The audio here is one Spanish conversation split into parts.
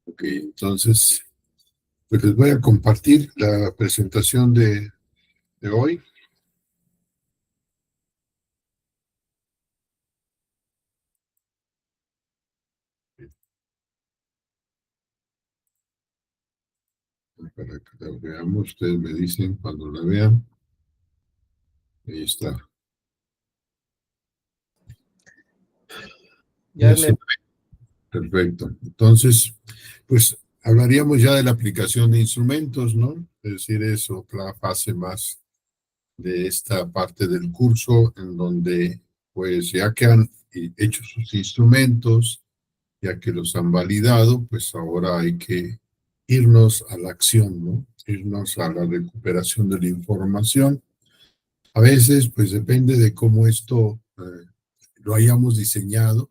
Ok, entonces, pues les voy a compartir la presentación de hoy. Para que la veamos, ustedes me dicen cuando la vean. Ahí está. Ya Eso, perfecto. Entonces, pues hablaríamos ya de la aplicación de instrumentos, ¿no? Es decir, es otra fase más de esta parte del curso en donde, pues ya que han hecho sus instrumentos, ya que los han validado, pues ahora hay que irnos a la acción, ¿no? Irnos a la recuperación de la información. A veces, pues depende de cómo esto lo hayamos diseñado.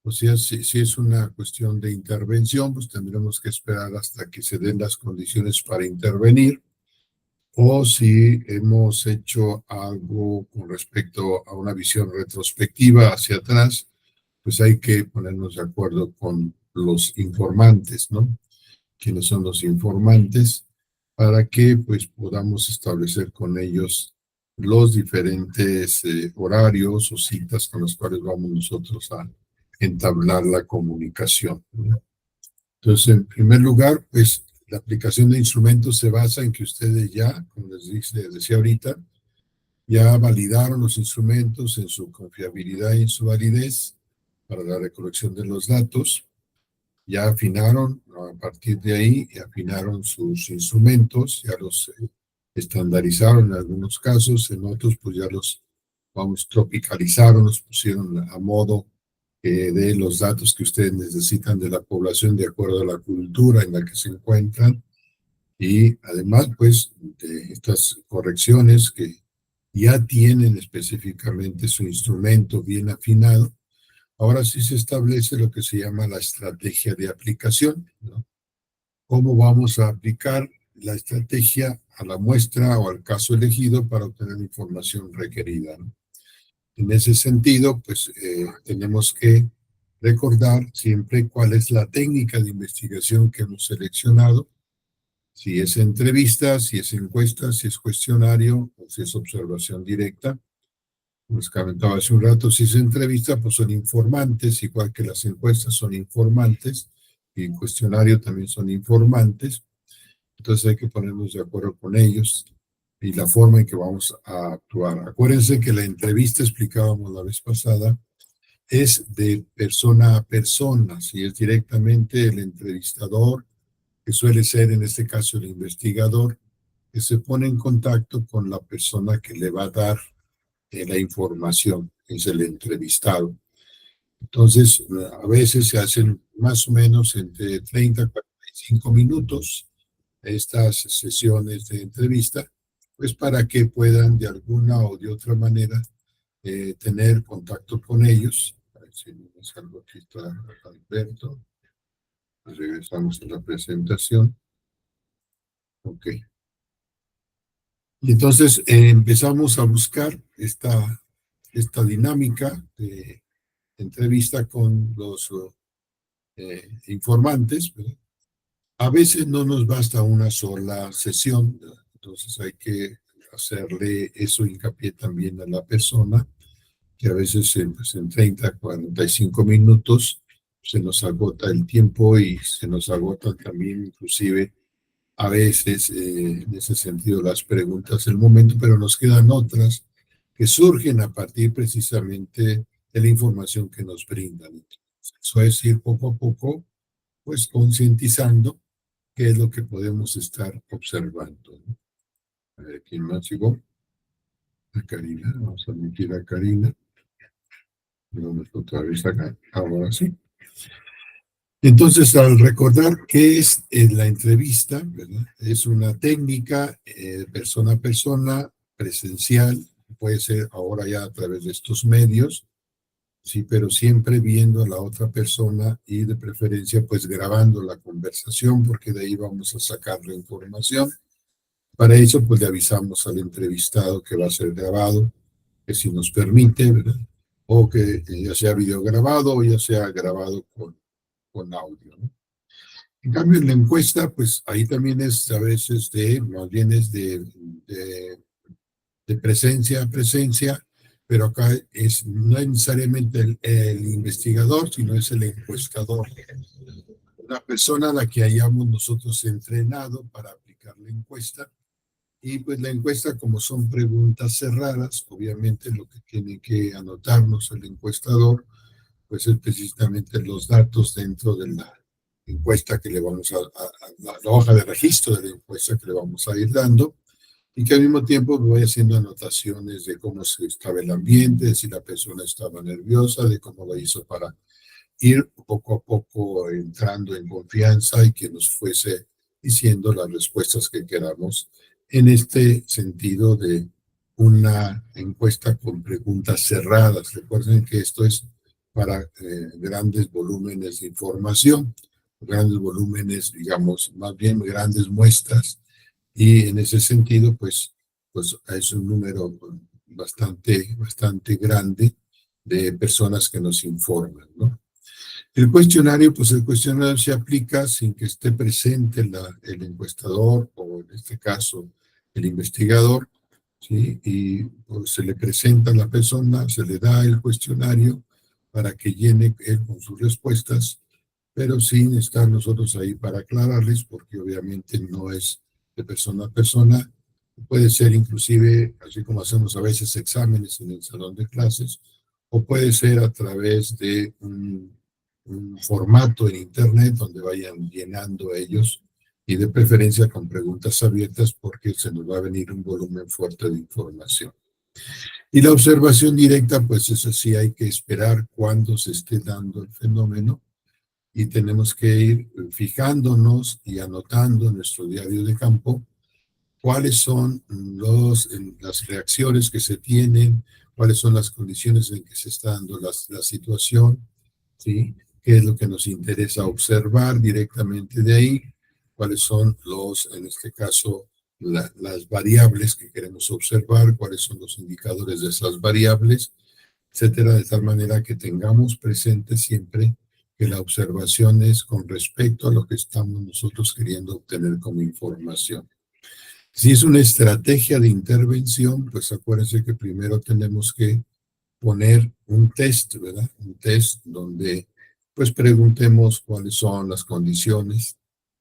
O sea, si es una cuestión de intervención, pues tendremos que esperar hasta que se den las condiciones para intervenir. O si hemos hecho algo con respecto a una visión retrospectiva hacia atrás, pues hay que ponernos de acuerdo con los informantes, ¿no? ¿Quiénes son los informantes? Para que pues podamos establecer con ellos los diferentes horarios o citas con los cuales vamos nosotros a entablar la comunicación, ¿no? Entonces, en primer lugar, pues la aplicación de instrumentos se basa en que ustedes ya, como les decía ahorita, ya validaron los instrumentos en su confiabilidad y en su validez para la recolección de los datos, ya afinaron, a partir de ahí, afinaron sus instrumentos, ya los estandarizaron en algunos casos, en otros pues ya los, vamos, tropicalizaron, los pusieron a modo de los datos que ustedes necesitan de la población de acuerdo a la cultura en la que se encuentran y además pues de estas correcciones que ya tienen específicamente su instrumento bien afinado. Ahora sí se establece lo que se llama la estrategia de aplicación, ¿no? ¿Cómo vamos a aplicar la estrategia a la muestra o al caso elegido para obtener la información requerida, ¿no? En ese sentido, pues tenemos que recordar siempre cuál es la técnica de investigación que hemos seleccionado, si es entrevista, si es encuesta, si es cuestionario o si es observación directa. Pues comentaba hace un rato, si es entrevista, pues son informantes, igual que las encuestas son informantes, y el cuestionario también son informantes. Entonces hay que ponernos de acuerdo con ellos y la forma en que vamos a actuar. Acuérdense que la entrevista, explicábamos la vez pasada, es de persona a persona, si es directamente el entrevistador, que suele ser en este caso el investigador, que se pone en contacto con la persona que le va a dar la información, es el entrevistado. Entonces, a veces se hacen más o menos entre 30 y 45 minutos estas sesiones de entrevista, pues para que puedan de alguna o de otra manera tener contacto con ellos. A ver si no me salgo aquí, está Alberto. Regresamos a la presentación. Ok. Y entonces empezamos a buscar esta dinámica de entrevista con los informantes, ¿verdad? A veces no nos basta una sola sesión, ¿verdad? Entonces hay que hacerle eso hincapié también a la persona, que a veces pues, en 30, 45 minutos se nos agota el tiempo y se nos agotan también inclusive a veces en ese sentido las preguntas del momento, pero nos quedan otras que surgen a partir precisamente de la información que nos brindan. Entonces, eso es ir poco a poco, pues concientizando qué es lo que podemos estar observando, ¿no? A ver, ¿quién más llegó? A Karina, vamos a admitir a Karina. Vamos otra vez acá, ahora sí. Entonces, al recordar qué es la entrevista, ¿verdad? Es una técnica persona a persona, presencial, puede ser ahora ya a través de estos medios, sí, pero siempre viendo a la otra persona y de preferencia pues grabando la conversación porque de ahí vamos a sacar la información. Para eso pues le avisamos al entrevistado que va a ser grabado, que si nos permite, ¿verdad? O que ya sea video grabado o ya sea grabado con audio, ¿no? En cambio, en la encuesta, pues ahí también es a veces más bien es de presencia a presencia, pero acá no es necesariamente el investigador, sino es el encuestador. La persona a la que hayamos nosotros entrenado para aplicar la encuesta. Y pues la encuesta, como son preguntas cerradas, obviamente lo que tiene que anotarnos el encuestador, pues es precisamente los datos dentro de la encuesta que le vamos la hoja de registro de la encuesta que le vamos a ir dando, y que al mismo tiempo voy haciendo anotaciones de cómo se estaba el ambiente, de si la persona estaba nerviosa, de cómo lo hizo para ir poco a poco entrando en confianza y que nos fuese diciendo las respuestas que queramos en este sentido de una encuesta con preguntas cerradas. Recuerden que esto es para grandes volúmenes de información, grandes volúmenes, digamos, más bien grandes muestras, y en ese sentido, pues es un número bastante grande de personas que nos informan, ¿no? El cuestionario, pues el cuestionario se aplica sin que esté presente el encuestador o en este caso el investigador, ¿sí? Y pues, se le presenta a la persona, se le da el cuestionario para que llene él con sus respuestas, pero sin estar nosotros ahí para aclararles, porque obviamente no es de persona a persona. Puede ser inclusive, así como hacemos a veces exámenes en el salón de clases, o puede ser a través de un formato en Internet donde vayan llenando ellos, y de preferencia con preguntas abiertas porque se nos va a venir un volumen fuerte de información. Y la observación directa, pues eso sí hay que esperar cuando se esté dando el fenómeno, y tenemos que ir fijándonos y anotando en nuestro diario de campo cuáles son las reacciones que se tienen, cuáles son las condiciones en que se está dando la situación, ¿sí? ¿Qué es lo que nos interesa observar directamente de ahí? ¿Cuáles son en este caso, las variables que queremos observar? ¿Cuáles son los indicadores de esas variables? Etcétera, de tal manera que tengamos presente siempre que la observación es con respecto a lo que estamos nosotros queriendo obtener como información. Si es una estrategia de intervención, pues acuérdense que primero tenemos que poner un test, ¿verdad? Un test donde pues preguntemos cuáles son las condiciones,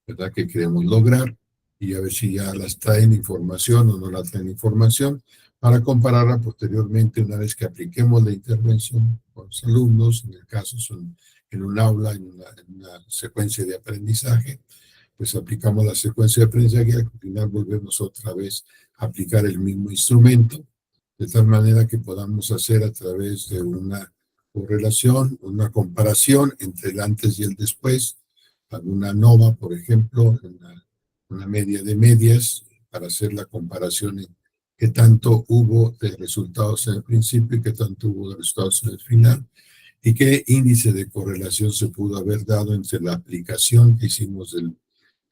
¿verdad? Que queremos lograr, y a ver si ya las traen información o no la traen información, para compararla posteriormente una vez que apliquemos la intervención con los alumnos, en el caso son en un aula, en una secuencia de aprendizaje, pues aplicamos la secuencia de aprendizaje y al final volvemos otra vez a aplicar el mismo instrumento, de tal manera que podamos hacer a través de una correlación, una comparación entre el antes y el después, alguna NOVA, por ejemplo, una media de medias, para hacer la comparación en qué tanto hubo de resultados en el principio y qué tanto hubo de resultados en el final, y qué índice de correlación se pudo haber dado entre la aplicación que hicimos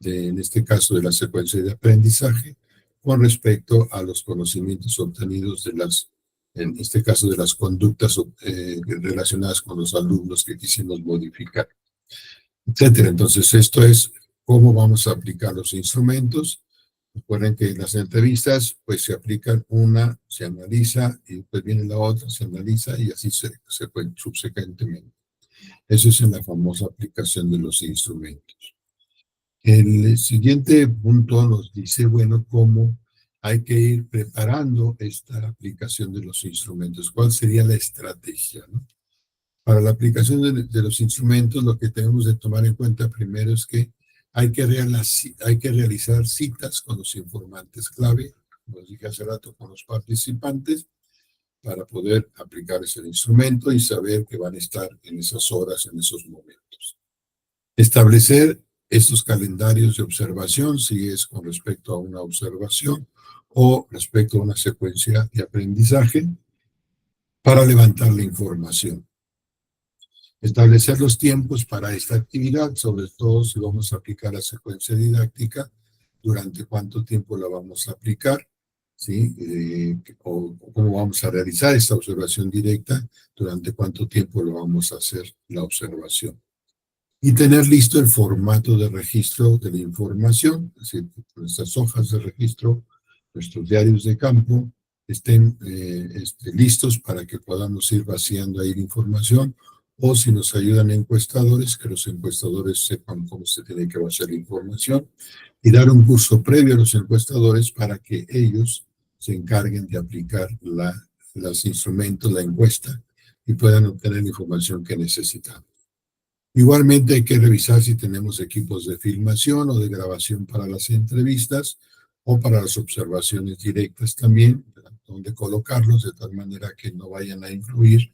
en este caso de la secuencia de aprendizaje, con respecto a los conocimientos obtenidos en este caso de las conductas relacionadas con los alumnos que quisimos modificar, etcétera. Entonces, esto es cómo vamos a aplicar los instrumentos. Recuerden que en las entrevistas, pues se aplican una, se analiza, y después viene la otra, se analiza, y así se puede subsecuentemente. Eso es en la famosa aplicación de los instrumentos. El siguiente punto nos dice, bueno, cómo hay que ir preparando esta aplicación de los instrumentos. ¿Cuál sería la estrategia, no? Para la aplicación de los instrumentos, lo que tenemos de tomar en cuenta primero es que hay que realizar citas con los informantes clave, como dije hace rato, con los participantes, para poder aplicar ese instrumento y saber que van a estar en esas horas, en esos momentos. Establecer estos calendarios de observación, si es con respecto a una observación o respecto a una secuencia de aprendizaje, para levantar la información. Establecer los tiempos para esta actividad, sobre todo si vamos a aplicar la secuencia didáctica, durante cuánto tiempo la vamos a aplicar, ¿sí? O cómo vamos a realizar esta observación directa, durante cuánto tiempo lo vamos a hacer la observación. y tener listo el formato de registro de la información, es decir, que nuestras hojas de registro, nuestros diarios de campo, estén listos para que podamos ir vaciando ahí la información, o si nos ayudan encuestadores, que los encuestadores sepan cómo se tiene que vaciar la información, y dar un curso previo a los encuestadores para que ellos se encarguen de aplicar los instrumentos, la encuesta, y puedan obtener la información que necesitan. Igualmente hay que revisar si tenemos equipos de filmación o de grabación para las entrevistas o para las observaciones directas también, donde colocarlos de tal manera que no vayan a influir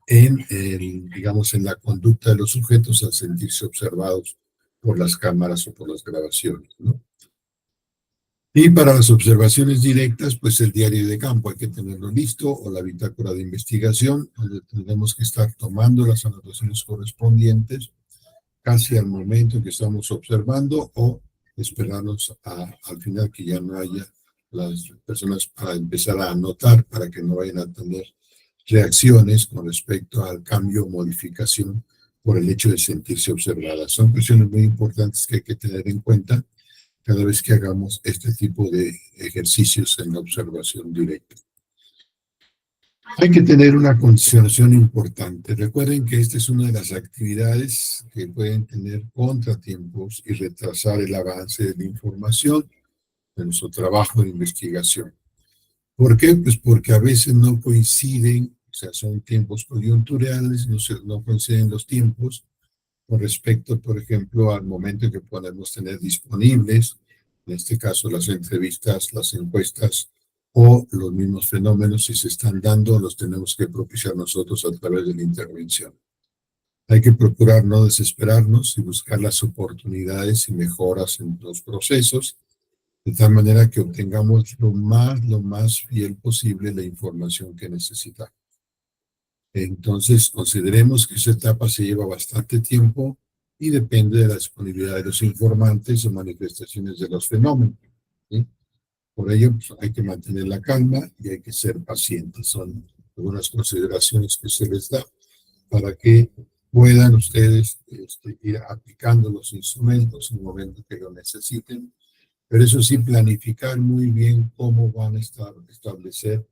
digamos, en la conducta de los sujetos al sentirse observados por las cámaras o por las grabaciones, ¿no? Y para las observaciones directas, pues el diario de campo hay que tenerlo listo, o la bitácora de investigación, donde tendremos que estar tomando las anotaciones correspondientes casi al momento en que estamos observando, o esperarnos al final que ya no haya las personas para empezar a anotar, para que no vayan a tener reacciones con respecto al cambio o modificación por el hecho de sentirse observadas. Son cuestiones muy importantes que hay que tener en cuenta cada vez que hagamos este tipo de ejercicios en la observación directa. Hay que tener una consideración importante. Recuerden que esta es una de las actividades que pueden tener contratiempos y retrasar el avance de la información de nuestro trabajo de investigación. ¿Por qué? Pues porque a veces no coinciden, o sea, son tiempos coyunturales, no coinciden los tiempos con respecto, por ejemplo, al momento que podemos tener disponibles, en este caso las entrevistas, las encuestas o los mismos fenómenos, si se están dando, los tenemos que propiciar nosotros a través de la intervención. Hay que procurar no desesperarnos y buscar las oportunidades y mejoras en los procesos, de tal manera que obtengamos lo más fiel posible la información que necesitamos. Entonces, consideremos que esa etapa se lleva bastante tiempo y depende de la disponibilidad de los informantes o manifestaciones de los fenómenos, ¿sí? Por ello, pues, hay que mantener la calma y hay que ser pacientes. Son algunas consideraciones que se les da para que puedan ustedes ir aplicando los instrumentos en el momento que lo necesiten. Pero eso sí, planificar muy bien cómo van a establecer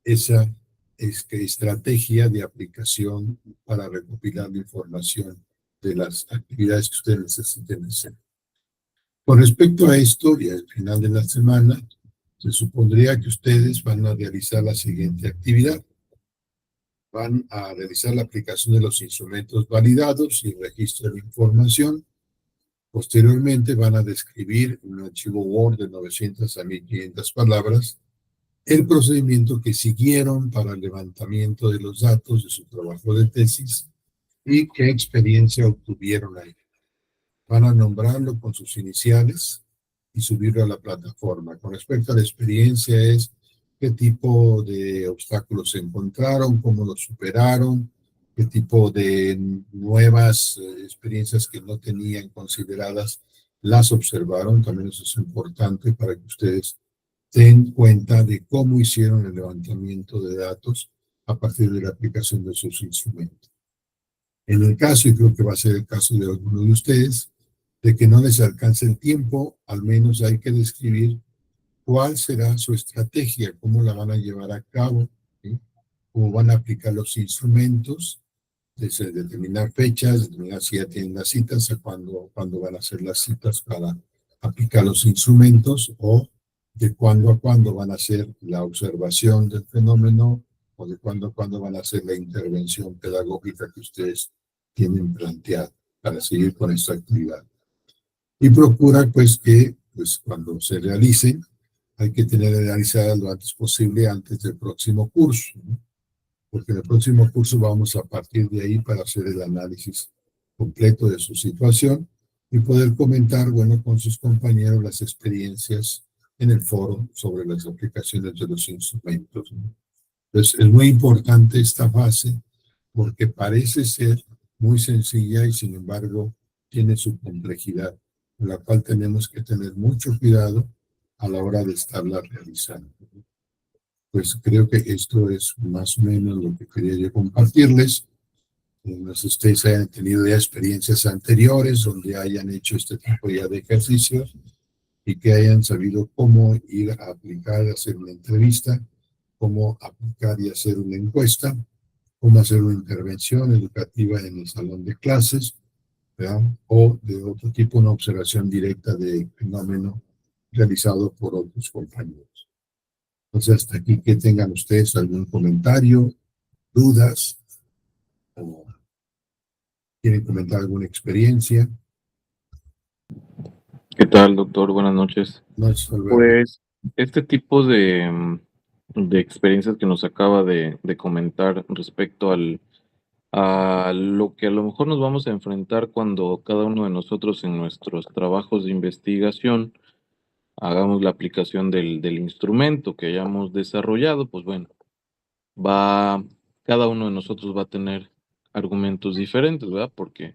esa estrategia de aplicación para recopilar la información de las actividades que ustedes necesiten hacer. Con respecto a esto, y al final de la semana, se supondría que ustedes van a realizar la siguiente actividad. Van a realizar la aplicación de los instrumentos validados y registro de la información. Posteriormente van a describir en un archivo Word de 900 a 1500 palabras el procedimiento que siguieron para el levantamiento de los datos de su trabajo de tesis y qué experiencia obtuvieron ahí. Van a nombrarlo con sus iniciales y subirlo a la plataforma. Con respecto a la experiencia es qué tipo de obstáculos se encontraron, cómo los superaron, qué tipo de nuevas experiencias que no tenían consideradas las observaron. También eso es importante para que ustedes den cuenta de cómo hicieron el levantamiento de datos a partir de la aplicación de sus instrumentos. En el caso, y creo que va a ser el caso de algunos de ustedes, de que no les alcance el tiempo, al menos hay que describir cuál será su estrategia, cómo la van a llevar a cabo, ¿sí? Cómo van a aplicar los instrumentos, desde determinar fechas, determinar si ya tienen las citas, a cuándo van a hacer las citas para aplicar los instrumentos, o de cuándo a cuándo van a hacer la observación del fenómeno, o de cuándo a cuándo van a hacer la intervención pedagógica que ustedes tienen planteada para seguir con esta actividad. Y procura pues que cuando se realicen hay que tener realizadas lo antes posible antes del próximo curso, ¿no? Porque en el próximo curso vamos a partir de ahí para hacer el análisis completo de su situación y poder comentar, bueno, con sus compañeros las experiencias en el foro sobre las aplicaciones de los instrumentos, ¿no? Entonces, es muy importante esta fase porque parece ser muy sencilla y sin embargo tiene su complejidad, con la cual tenemos que tener mucho cuidado a la hora de estarla realizando. Pues creo que esto es más o menos lo que quería yo compartirles. No sé si ustedes hayan tenido ya experiencias anteriores donde hayan hecho este tipo ya de ejercicios y que hayan sabido cómo ir a aplicar, hacer una entrevista, cómo aplicar y hacer una encuesta, cómo hacer una intervención educativa en el salón de clases, ¿verdad? O de otro tipo, una observación directa de fenómeno realizado por otros compañeros. Entonces, hasta aquí que tengan ustedes algún comentario, dudas, o quieren comentar alguna experiencia. ¿Qué tal, doctor? Buenas noches. No es Alberto. Pues este tipo de experiencias que nos acaba de comentar respecto a lo que a lo mejor nos vamos a enfrentar cuando cada uno de nosotros en nuestros trabajos de investigación hagamos la aplicación del instrumento que hayamos desarrollado, pues bueno, cada uno de nosotros va a tener argumentos diferentes, ¿verdad? Porque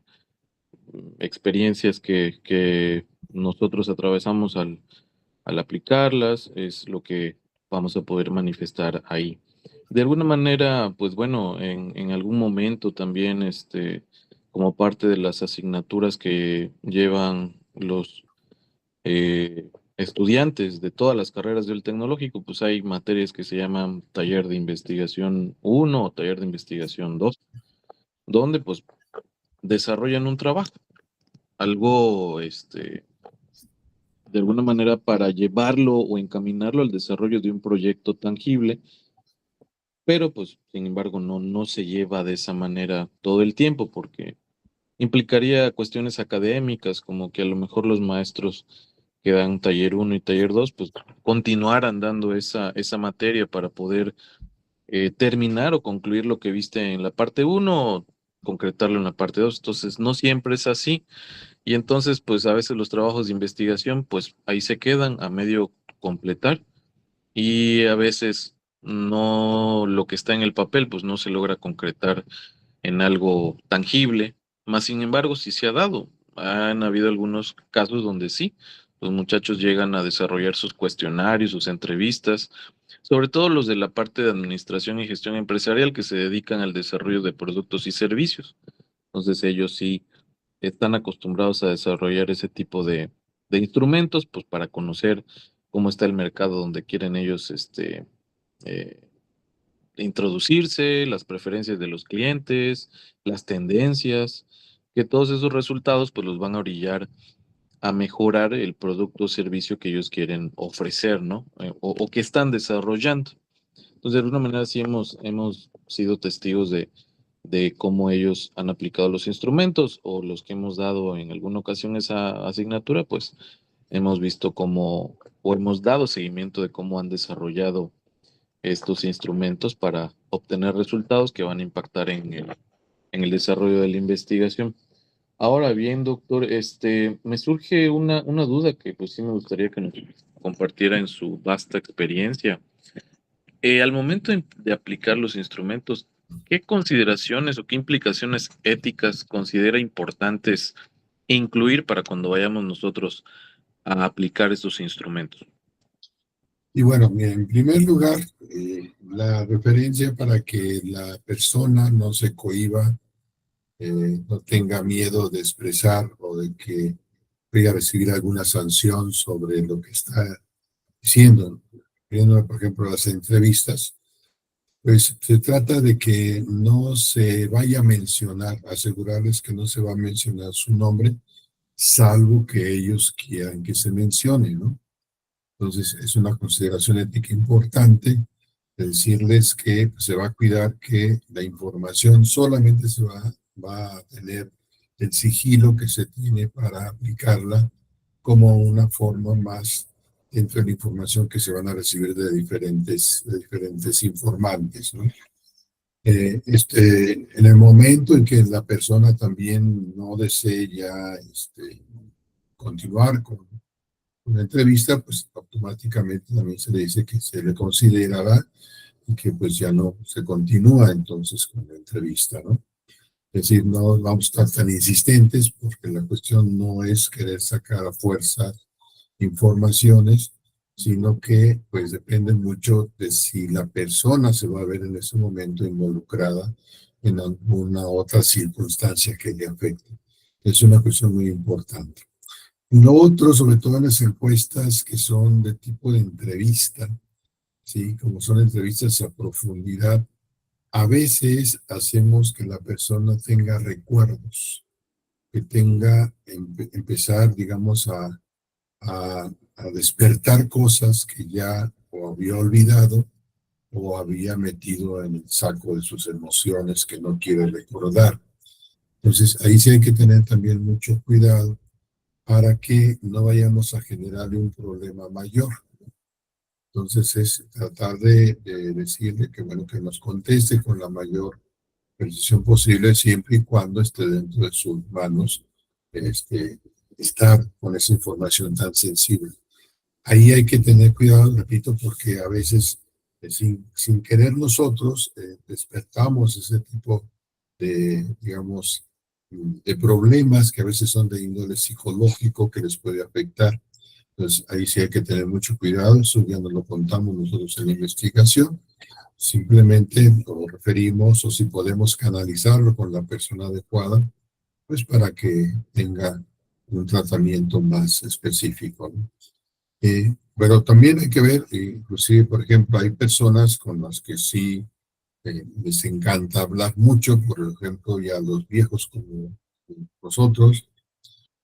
experiencias que nosotros atravesamos al aplicarlas es lo que vamos a poder manifestar ahí. De alguna manera, pues bueno, en algún momento también, como parte de las asignaturas que llevan los estudiantes de todas las carreras del tecnológico, pues hay materias que se llaman taller de investigación 1 o taller de investigación 2, donde pues desarrollan un trabajo, algo, de alguna manera para llevarlo o encaminarlo al desarrollo de un proyecto tangible, pero pues sin embargo no se lleva de esa manera todo el tiempo porque implicaría cuestiones académicas como que a lo mejor los maestros que dan taller uno y taller 2 pues continuaran dando esa materia para poder terminar o concluir lo que viste en la parte uno o concretarlo en la parte 2. Entonces no siempre es así. Y entonces, pues a veces los trabajos de investigación, pues ahí se quedan a medio completar y a veces no lo que está en el papel, pues no se logra concretar en algo tangible. Más sin embargo, sí se ha dado. Han habido algunos casos donde sí, los muchachos llegan a desarrollar sus cuestionarios, sus entrevistas, sobre todo los de la parte de administración y gestión empresarial que se dedican al desarrollo de productos y servicios. Entonces ellos sí están acostumbrados a desarrollar ese tipo de instrumentos, pues para conocer cómo está el mercado donde quieren ellos eh, introducirse, las preferencias de los clientes, las tendencias, que todos esos resultados pues los van a orillar a mejorar el producto o servicio que ellos quieren ofrecer, ¿no? O que están desarrollando. Entonces, de alguna manera sí hemos sido testigos de cómo ellos han aplicado los instrumentos o los que hemos dado en alguna ocasión esa asignatura, pues hemos visto cómo o hemos dado seguimiento de cómo han desarrollado estos instrumentos para obtener resultados que van a impactar en el desarrollo de la investigación. Ahora bien, doctor, me surge una duda que pues sí me gustaría que nos compartiera en su vasta experiencia. Al momento de aplicar los instrumentos, ¿qué consideraciones o qué implicaciones éticas considera importantes incluir para cuando vayamos nosotros a aplicar estos instrumentos? Y bueno, mira, en primer lugar, la referencia para que la persona no se cohíba, no tenga miedo de expresar o de que vaya a recibir alguna sanción sobre lo que está diciendo. Viendo, por ejemplo, las entrevistas, pues se trata de que no se vaya a mencionar, asegurarles que no se va a mencionar su nombre, salvo que ellos quieran que se mencione, ¿no? Entonces, es una consideración ética importante de decirles que pues, se va a cuidar que la información solamente va a tener el sigilo que se tiene para aplicarla como una forma más dentro de la información que se van a recibir de diferentes informantes, ¿no? En el momento en que la persona también no desee ya continuar con una entrevista, pues automáticamente también se le dice que se le considerará y que pues ya no se continúa entonces con la entrevista, ¿no? Es decir, no vamos a estar tan insistentes porque la cuestión no es querer sacar a fuerza informaciones, sino que pues depende mucho de si la persona se va a ver en ese momento involucrada en alguna otra circunstancia que le afecte. Es una cuestión muy importante. Lo otro, sobre todo en las encuestas que son de tipo de entrevista, ¿sí? Como son entrevistas a profundidad, a veces hacemos que la persona tenga recuerdos, que tenga, empezar, digamos, a despertar cosas que ya o había olvidado o había metido en el saco de sus emociones que no quiere recordar. Entonces, ahí sí hay que tener también mucho cuidado para que no vayamos a generarle un problema mayor. Entonces, es tratar de decirle que, bueno, que nos conteste con la mayor precisión posible, siempre y cuando esté dentro de sus manos estar con esa información tan sensible. Ahí hay que tener cuidado, repito, porque a veces sin querer nosotros despertamos ese tipo de, digamos, de problemas que a veces son de índole psicológico que les puede afectar. Entonces ahí sí hay que tener mucho cuidado, eso ya nos lo contamos nosotros en la investigación, simplemente lo referimos o si podemos canalizarlo con la persona adecuada, pues para que tenga un tratamiento más específico, ¿no? Pero también hay que ver, inclusive, por ejemplo, hay personas con las que sí les encanta hablar mucho, por ejemplo, ya los viejos como nosotros,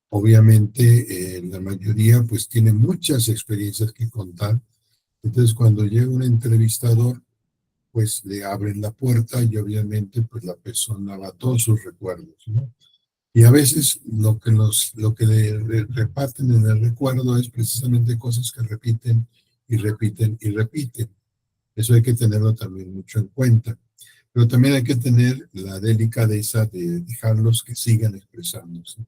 obviamente la mayoría pues tiene muchas experiencias que contar. Entonces, cuando llega un entrevistador, pues le abren la puerta y obviamente pues la persona va a todos sus recuerdos, ¿no? Y a veces lo que le reparten en el recuerdo es precisamente cosas que repiten y repiten y repiten. Eso hay que tenerlo también mucho en cuenta. Pero también hay que tener la delicadeza de dejarlos que sigan expresándose.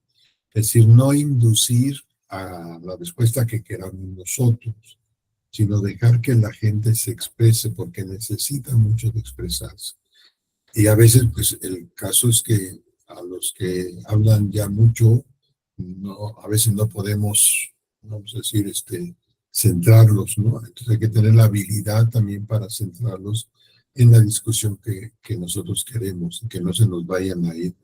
Es decir, no inducir a la respuesta que queramos nosotros, sino dejar que la gente se exprese porque necesita mucho de expresarse. Y a veces, pues, el caso es que a los que hablan ya mucho, no, a veces no podemos, vamos a decir, centrarlos, ¿no? Entonces hay que tener la habilidad también para centrarlos en la discusión que nosotros queremos, y que no se nos vayan a ir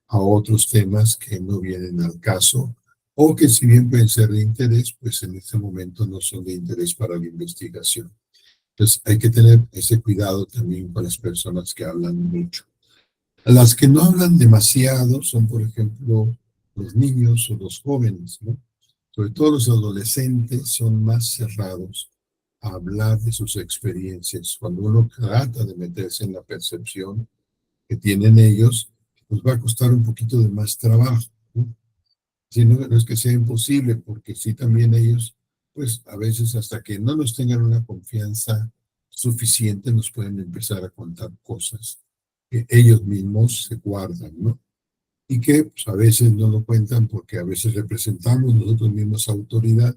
a otros temas que no vienen al caso, o que si bien pueden ser de interés, pues en este momento no son de interés para la investigación. Entonces hay que tener ese cuidado también con las personas que hablan mucho. Las que no hablan demasiado son, por ejemplo, los niños o los jóvenes, ¿no? Sobre todo los adolescentes son más cerrados a hablar de sus experiencias. Cuando uno trata de meterse en la percepción que tienen ellos, pues va a costar un poquito de más trabajo, ¿no? Si no, no es que sea imposible, porque sí también ellos, pues a veces hasta que no nos tengan una confianza suficiente, nos pueden empezar a contar cosas que ellos mismos se guardan, ¿no? Y que pues, a veces no lo cuentan porque a veces representamos nosotros mismos autoridad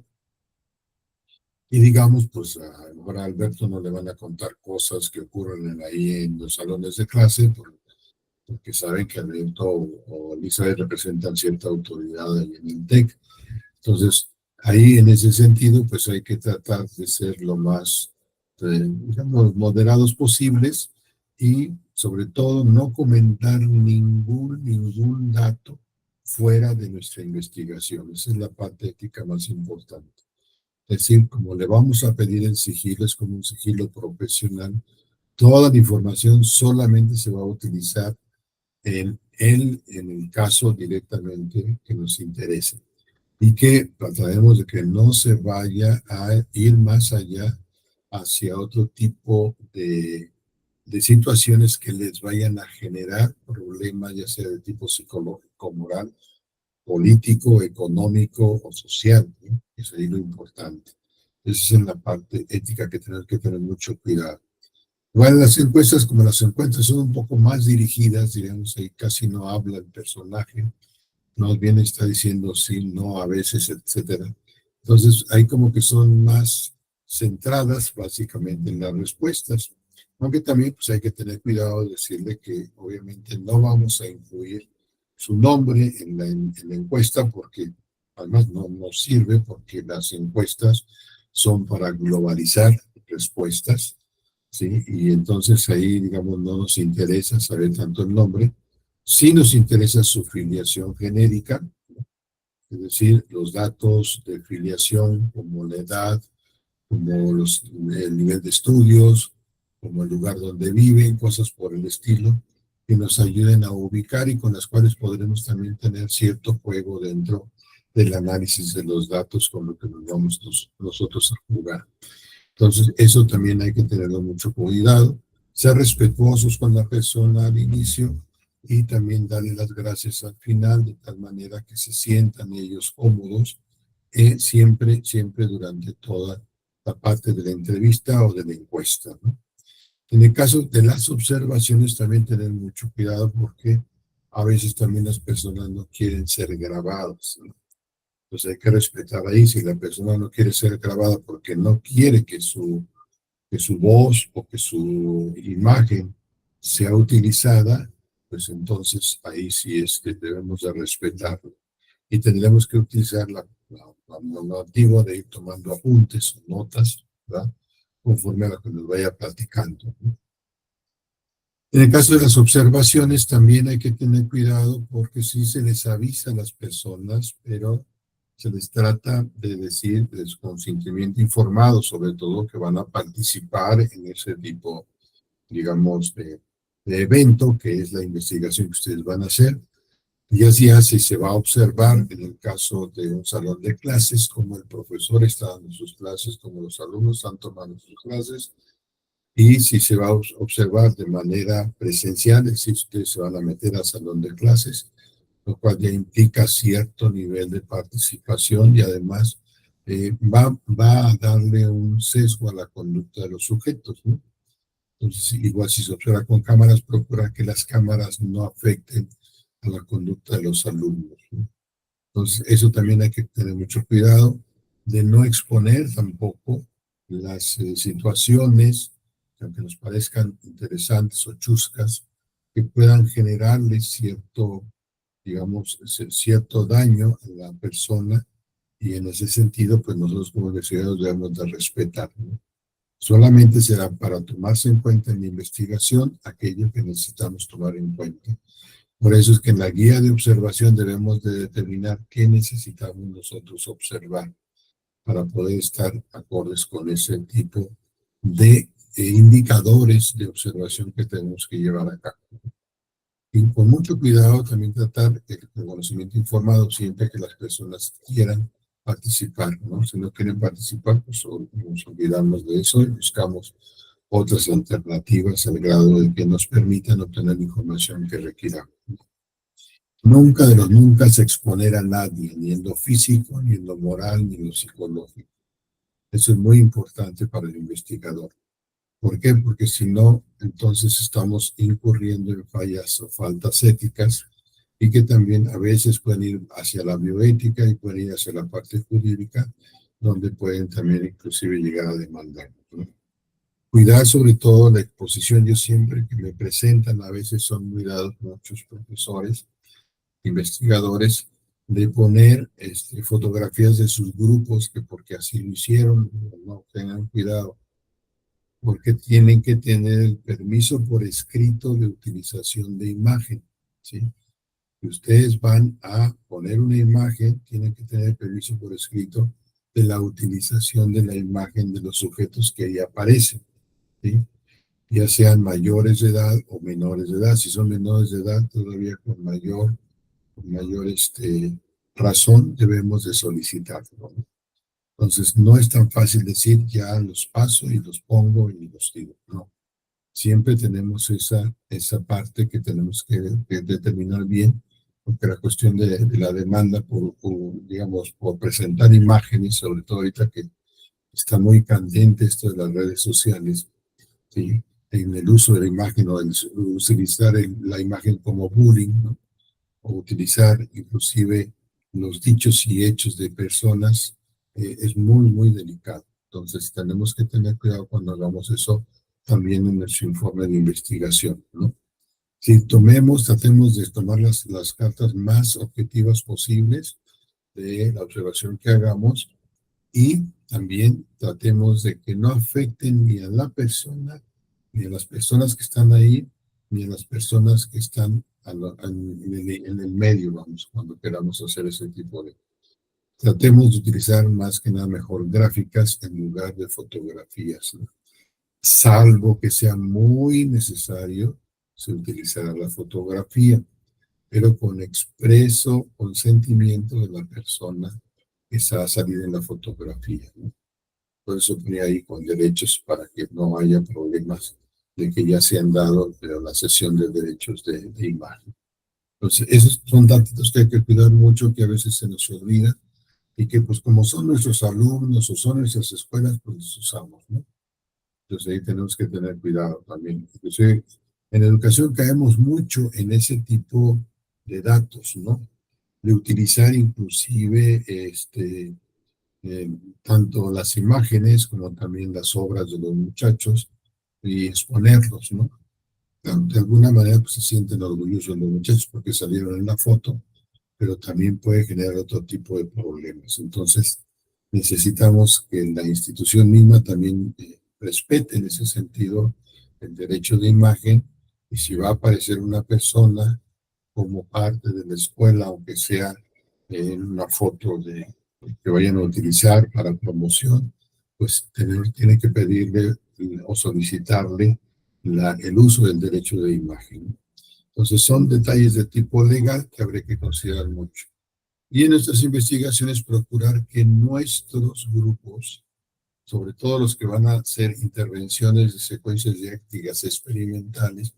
y digamos, pues ahora a Alberto no le van a contar cosas que ocurren ahí en los salones de clase porque saben que Alberto o Elizabeth representan cierta autoridad ahí en el TEC. Entonces, ahí en ese sentido, pues hay que tratar de ser lo más, digamos, moderados posibles y sobre todo no comentar ningún dato fuera de nuestra investigación. Esa es la parte ética más importante. Es decir, como le vamos a pedir el sigilo, es como un sigilo profesional, toda la información solamente se va a utilizar en el caso directamente que nos interese y que trataremos de que no se vaya a ir más allá hacia otro tipo de situaciones que les vayan a generar problemas, ya sea de tipo psicológico, moral, político, económico o social, ¿no? Eso es lo importante. Esa es la parte ética que tener mucho cuidado. Igual las encuestas, como las encuestas son un poco más dirigidas, digamos, ahí casi no habla el personaje, más bien está diciendo sí, no, a veces, etcétera. Entonces, ahí como que son más centradas básicamente en las respuestas. Aunque también pues hay que tener cuidado de decirle que obviamente no vamos a incluir su nombre en la encuesta porque además no nos sirve porque las encuestas son para globalizar respuestas, ¿sí? Y entonces ahí, digamos, no nos interesa saber tanto el nombre, sí nos interesa su filiación genérica, es decir, los datos de filiación como la edad, como el nivel de estudios, como el lugar donde viven, cosas por el estilo, que nos ayuden a ubicar y con las cuales podremos también tener cierto juego dentro del análisis de los datos con lo que nos vamos nosotros a jugar. Entonces, eso también hay que tenerlo mucho cuidado, ser respetuosos con la persona al inicio y también darle las gracias al final, de tal manera que se sientan ellos cómodos, siempre, siempre durante toda la parte de la entrevista o de la encuesta, ¿no? En el caso de las observaciones, también tener mucho cuidado porque a veces también las personas no quieren ser grabadas, ¿no? Entonces hay que respetar ahí, si la persona no quiere ser grabada porque no quiere que su voz o que su imagen sea utilizada, pues entonces ahí sí es que debemos de respetarlo. Y tendremos que utilizar la normativa de ir tomando apuntes o notas, ¿verdad? Conforme a lo que nos vaya platicando, ¿no? En el caso de las observaciones también hay que tener cuidado porque sí se les avisa a las personas, pero se les trata de decir de su consentimiento informado, sobre todo que van a participar en ese tipo, digamos, de evento, que es la investigación que ustedes van a hacer. Y así así se va a observar en el caso de un salón de clases, como el profesor está dando sus clases, como los alumnos están tomando sus clases, y si se va a observar de manera presencial, si ustedes se van a meter al salón de clases, lo cual ya implica cierto nivel de participación y además va a darle un sesgo a la conducta de los sujetos, ¿no? Entonces, igual si se observa con cámaras, procura que las cámaras no afecten a la conducta de los alumnos, ¿no? Entonces, eso también hay que tener mucho cuidado de no exponer tampoco las situaciones, que aunque nos parezcan interesantes o chuscas, que puedan generarle cierto, digamos, cierto daño a la persona y en ese sentido, pues nosotros como investigadores debemos de respetar, ¿no? Solamente será para tomarse en cuenta en la investigación aquello que necesitamos tomar en cuenta. Por eso es que en la guía de observación debemos de determinar qué necesitamos nosotros observar para poder estar acordes con ese tipo de indicadores de observación que tenemos que llevar a cabo. Y con mucho cuidado también tratar el conocimiento informado siempre que las personas quieran participar, ¿no? Si no quieren participar, pues nos olvidamos de eso y buscamos otras alternativas al grado de que nos permitan obtener la información que requiramos. Nunca de los nunca se exponer a nadie, ni en lo físico, ni en lo moral, ni en lo psicológico. Eso es muy importante para el investigador. ¿Por qué? Porque si no, entonces estamos incurriendo en fallas o faltas éticas y que también a veces pueden ir hacia la bioética y pueden ir hacia la parte jurídica, donde pueden también inclusive llegar a demandar, ¿no? Cuidar sobre todo la exposición. Yo siempre que me presentan, a veces son muy dados muchos profesores, investigadores, de poner fotografías de sus grupos, que porque así lo hicieron, no tengan cuidado porque tienen que tener el permiso por escrito de utilización de imagen, ¿sí? Si ustedes van a poner una imagen, tienen que tener permiso por escrito de la utilización de la imagen de los sujetos que ahí aparecen, ¿sí? Ya sean mayores de edad o menores de edad. Si son menores de edad, todavía con mayor razón debemos de solicitarlo, ¿no? Entonces, no es tan fácil decir ya los paso y los pongo y los digo, no. Siempre tenemos esa parte que tenemos que determinar bien, porque la cuestión de la demanda digamos, por presentar imágenes, sobre todo ahorita que está muy candente esto de las redes sociales, ¿sí? En el uso de la imagen o en utilizar la imagen como bullying, ¿no? O utilizar inclusive los dichos y hechos de personas, es muy, muy delicado. Entonces tenemos que tener cuidado cuando hagamos eso también en nuestro informe de investigación, ¿no? Si tratemos de tomar las cartas más objetivas posibles de la observación que hagamos y también tratemos de que no afecten ni a la persona ni a las personas que están ahí, ni a las personas que están en el medio, vamos, cuando queramos hacer ese tipo de... Tratemos de utilizar más que nada mejor gráficas en lugar de fotografías, ¿no? Salvo que sea muy necesario, se utilizará la fotografía, pero con expreso consentimiento de la persona que está a salir en la fotografía, ¿no? Por eso ponía ahí con derechos para que no haya problemas de que ya se han dado la cesión de derechos de imagen. Entonces, esos son datos que hay que cuidar mucho, que a veces se nos olvida y que pues como son nuestros alumnos o son nuestras escuelas, pues los usamos, ¿no? Entonces ahí tenemos que tener cuidado también. Inclusive en educación caemos mucho en ese tipo de datos, ¿no? De utilizar inclusive tanto las imágenes como también las obras de los muchachos y exponerlos, ¿no? De alguna manera pues, se sienten orgullosos los muchachos porque salieron en la foto, pero también puede generar otro tipo de problemas. Entonces, necesitamos que la institución misma también respete en ese sentido el derecho de imagen y si va a aparecer una persona como parte de la escuela, aunque sea en una foto que vayan a utilizar para promoción, pues tiene que pedirle o solicitarle el uso del derecho de imagen. Entonces son detalles de tipo legal que habría que considerar mucho. Y en nuestras investigaciones procurar que nuestros grupos, sobre todo los que van a hacer intervenciones de secuencias didácticas experimentales,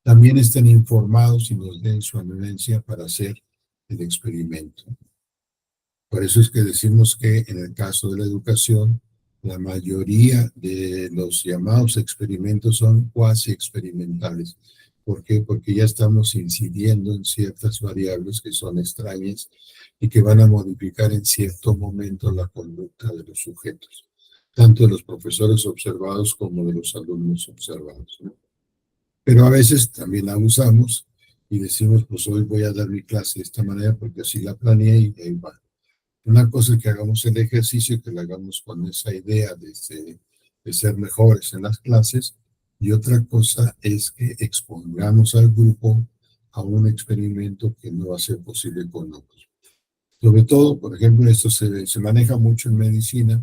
también estén informados y nos den su anuencia para hacer el experimento. Por eso es que decimos que en el caso de la educación, la mayoría de los llamados experimentos son cuasi experimentales. ¿Por qué? Porque ya estamos incidiendo en ciertas variables que son extrañas y que van a modificar en cierto momento la conducta de los sujetos, tanto de los profesores observados como de los alumnos observados, ¿no? Pero a veces también la usamos y decimos, pues hoy voy a dar mi clase de esta manera porque así la planeé y ahí va. Una cosa es que hagamos el ejercicio, que lo hagamos con esa idea de ser mejores en las clases, y otra cosa es que expongamos al grupo a un experimento que no va a ser posible con otros. Sobre todo, por ejemplo, esto se maneja mucho en medicina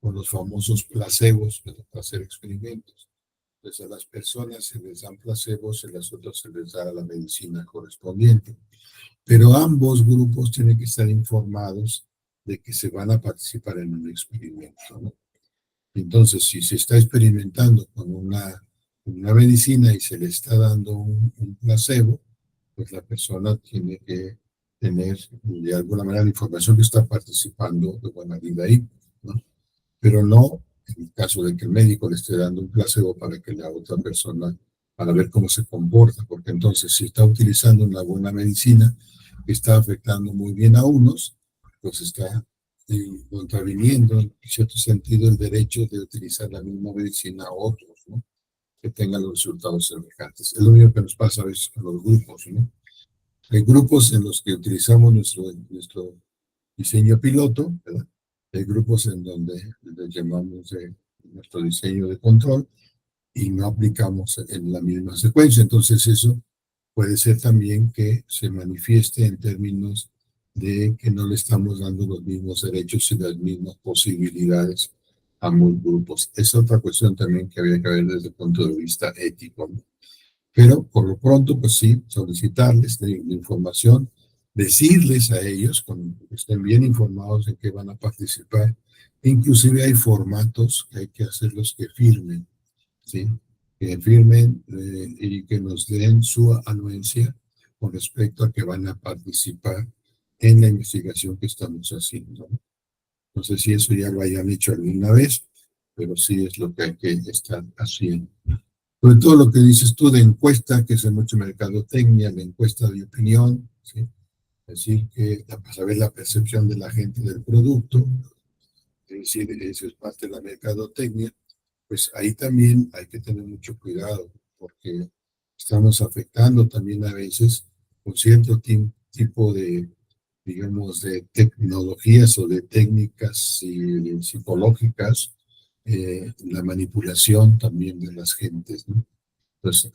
con los famosos placebos para hacer experimentos. Entonces a las personas se les dan placebos y a las otras se les da la medicina correspondiente. Pero ambos grupos tienen que estar informados de que se van a participar en un experimento, ¿no? Entonces, si se está experimentando con una medicina y se le está dando un placebo, pues la persona tiene que tener de alguna manera la información que está participando de buena vida ahí, ¿no? Pero no en el caso de que el médico le esté dando un placebo para que la otra persona, para ver cómo se comporta, porque entonces si está utilizando una buena medicina que está afectando muy bien a unos, pues está contraviniendo en cierto sentido el derecho de utilizar la misma medicina a otros, ¿no? Que tengan los resultados semejantes. Es lo mismo que nos pasa a veces con los grupos, ¿no? Hay grupos en los que utilizamos nuestro diseño piloto, ¿verdad? Hay grupos en donde le llamamos nuestro diseño de control y no aplicamos en la misma secuencia. Entonces eso puede ser también que se manifieste en términos de que no le estamos dando los mismos derechos y las mismas posibilidades a ambos grupos. Es otra cuestión también que había que ver desde el punto de vista ético, ¿no? Pero por lo pronto, pues sí, solicitarles la información, decirles a ellos, que estén bien informados en qué van a participar. Inclusive hay formatos que hay que hacerlos que firmen, ¿sí? Que firmen y que nos den su anuencia con respecto a que van a participar en la investigación que estamos haciendo, ¿no? No sé si eso ya lo hayan hecho alguna vez, pero sí es lo que hay que estar haciendo. Sobre todo lo que dices tú de encuesta, que es mucho mercadotecnia, la encuesta de opinión, ¿sí? Es decir, que para saber la percepción de la gente del producto, es decir, eso es parte de la mercadotecnia, pues ahí también hay que tener mucho cuidado, porque estamos afectando también a veces con cierto tipo de, digamos, de tecnologías o de técnicas psicológicas la manipulación también de las gentes, ¿no? Entonces,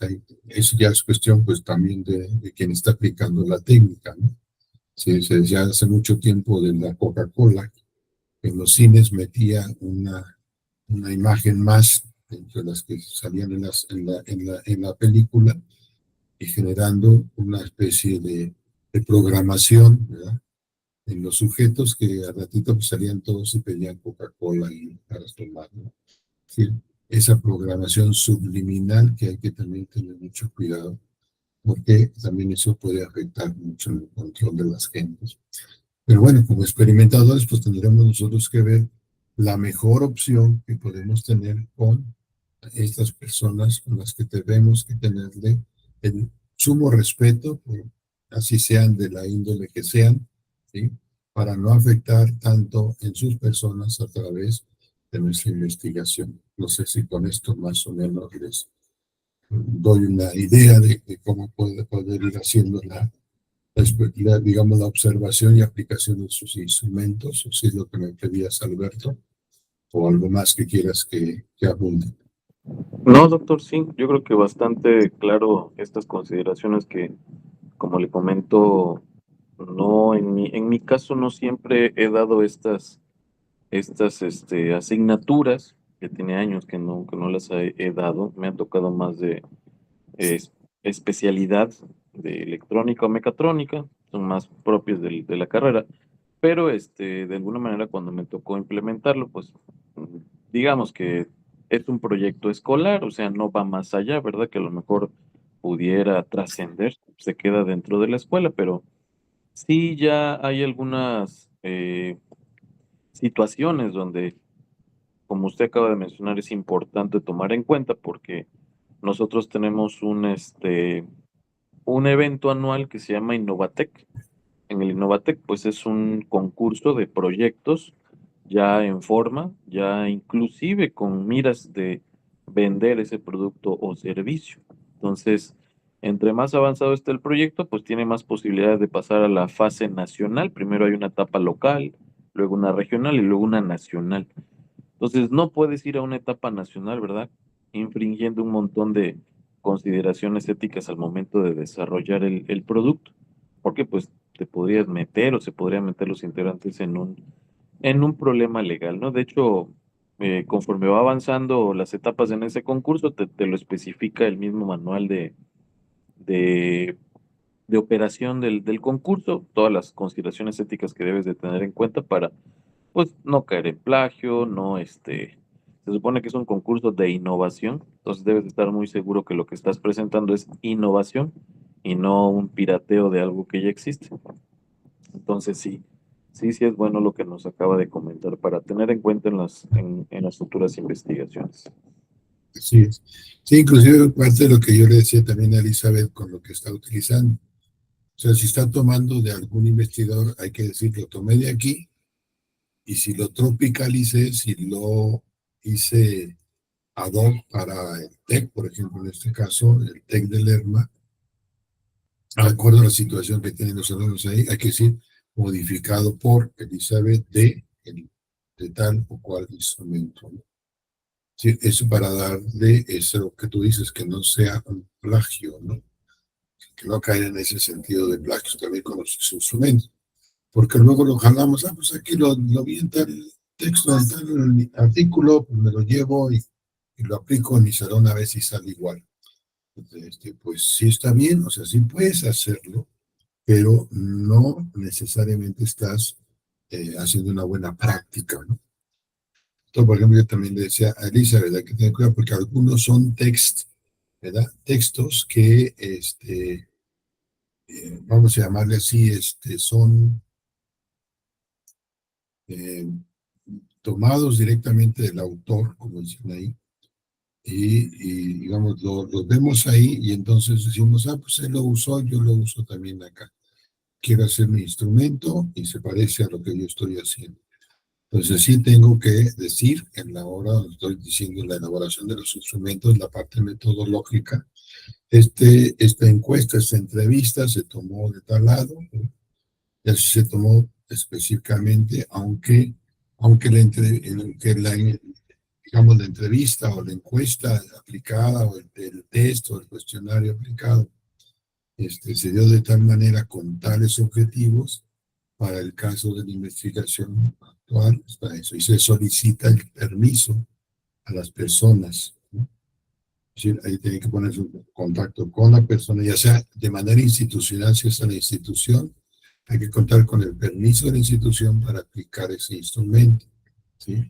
eso ya es cuestión pues también de quien está aplicando la técnica, ¿no? Sí, ya hace mucho tiempo de la Coca-Cola, en los cines metía una imagen más entre las que salían en la película y generando una especie de programación, ¿verdad? En los sujetos que al ratito pues salían todos y pedían Coca-Cola y para tomar, ¿no? Sí, esa programación subliminal que hay que también tener mucho cuidado, porque también eso puede afectar mucho el control de las gentes. Pero bueno, como experimentadores, pues tendremos nosotros que ver la mejor opción que podemos tener con estas personas con las que tenemos que tenerle el sumo respeto, así sean de la índole que sean, ¿sí? Para no afectar tanto en sus personas a través de nuestra investigación. No sé si con esto más o menos les doy una idea de cómo poder ir haciendo digamos, la observación y aplicación de sus instrumentos, o si es lo que me pedías, Alberto, o algo más que quieras que abunde. No, doctor, sí, yo creo que bastante claro estas consideraciones que, como le comento, no, en mi caso no siempre he dado estas asignaturas, que tiene años que no las he dado, me ha tocado más de es- especialidad de electrónica o mecatrónica, son más propias de la carrera, pero de alguna manera cuando me tocó implementarlo, pues digamos que es un proyecto escolar, o sea, no va más allá, ¿verdad? Que a lo mejor pudiera trascender, se queda dentro de la escuela, pero sí ya hay algunas situaciones donde, como usted acaba de mencionar, es importante tomar en cuenta porque nosotros tenemos un evento anual que se llama Innovatec. En el Innovatec, pues es un concurso de proyectos ya en forma, ya inclusive con miras de vender ese producto o servicio. Entonces, entre más avanzado esté el proyecto, pues tiene más posibilidades de pasar a la fase nacional. Primero hay una etapa local, luego una regional y luego una nacional. Entonces, no puedes ir a una etapa nacional, ¿verdad? Infringiendo un montón de consideraciones éticas al momento de desarrollar el producto, porque pues te podrías meter o se podrían meter los integrantes en un problema legal, ¿no? De hecho, conforme va avanzando las etapas en ese concurso, te lo especifica el mismo manual de, de operación del concurso, todas las consideraciones éticas que debes de tener en cuenta para pues no caer en plagio, no se supone que es un concurso de innovación, entonces debes de estar muy seguro que lo que estás presentando es innovación y no un pirateo de algo que ya existe. Entonces sí es bueno lo que nos acaba de comentar para tener en cuenta en las futuras investigaciones. Así es. Sí, inclusive parte de lo que yo le decía también a Elizabeth con lo que está utilizando. O sea, si está tomando de algún investigador, hay que decir, lo tomé de aquí, y si lo tropicalicé, si lo hice ad hoc para el TEC, por ejemplo, en este caso, el TEC de Lerma, de acuerdo a la situación que tienen los alumnos ahí, hay que decir, modificado por Elizabeth de tal o cual instrumento, ¿no? Sí, eso para darle eso que tú dices, que no sea un plagio, ¿no? Que no caiga en ese sentido de plagio también con los instrumentos. Porque luego lo jalamos, pues aquí lo vi en tal texto, en tal artículo, pues me lo llevo y lo aplico en mi salón a ver si sale igual. Pues sí está bien, o sea, sí puedes hacerlo, pero no necesariamente estás haciendo una buena práctica, ¿no? Entonces, por ejemplo, yo también le decía a Elisa, ¿verdad? Que tener cuidado porque algunos son ¿verdad? Textos que, vamos a llamarle así, son eh, tomados directamente del autor, como dicen ahí, digamos, lo vemos ahí y entonces decimos, pues él lo usó, yo lo uso también acá. Quiero hacer mi instrumento y se parece a lo que yo estoy haciendo. Entonces sí tengo que decir en la hora donde estoy diciendo la elaboración de los instrumentos, la parte metodológica, esta encuesta, esta entrevista se tomó de tal lado, ¿no? Y así se tomó específicamente, aunque digamos, la entrevista o la encuesta aplicada o el test o el cuestionario aplicado, se dio de tal manera con tales objetivos para el caso de la investigación actual, para eso, y se solicita el permiso a las personas, ¿no? Es decir, ahí tiene que ponerse en contacto con la persona, ya sea de manera institucional, si es a la institución, hay que contar con el permiso de la institución para aplicar ese instrumento, ¿sí?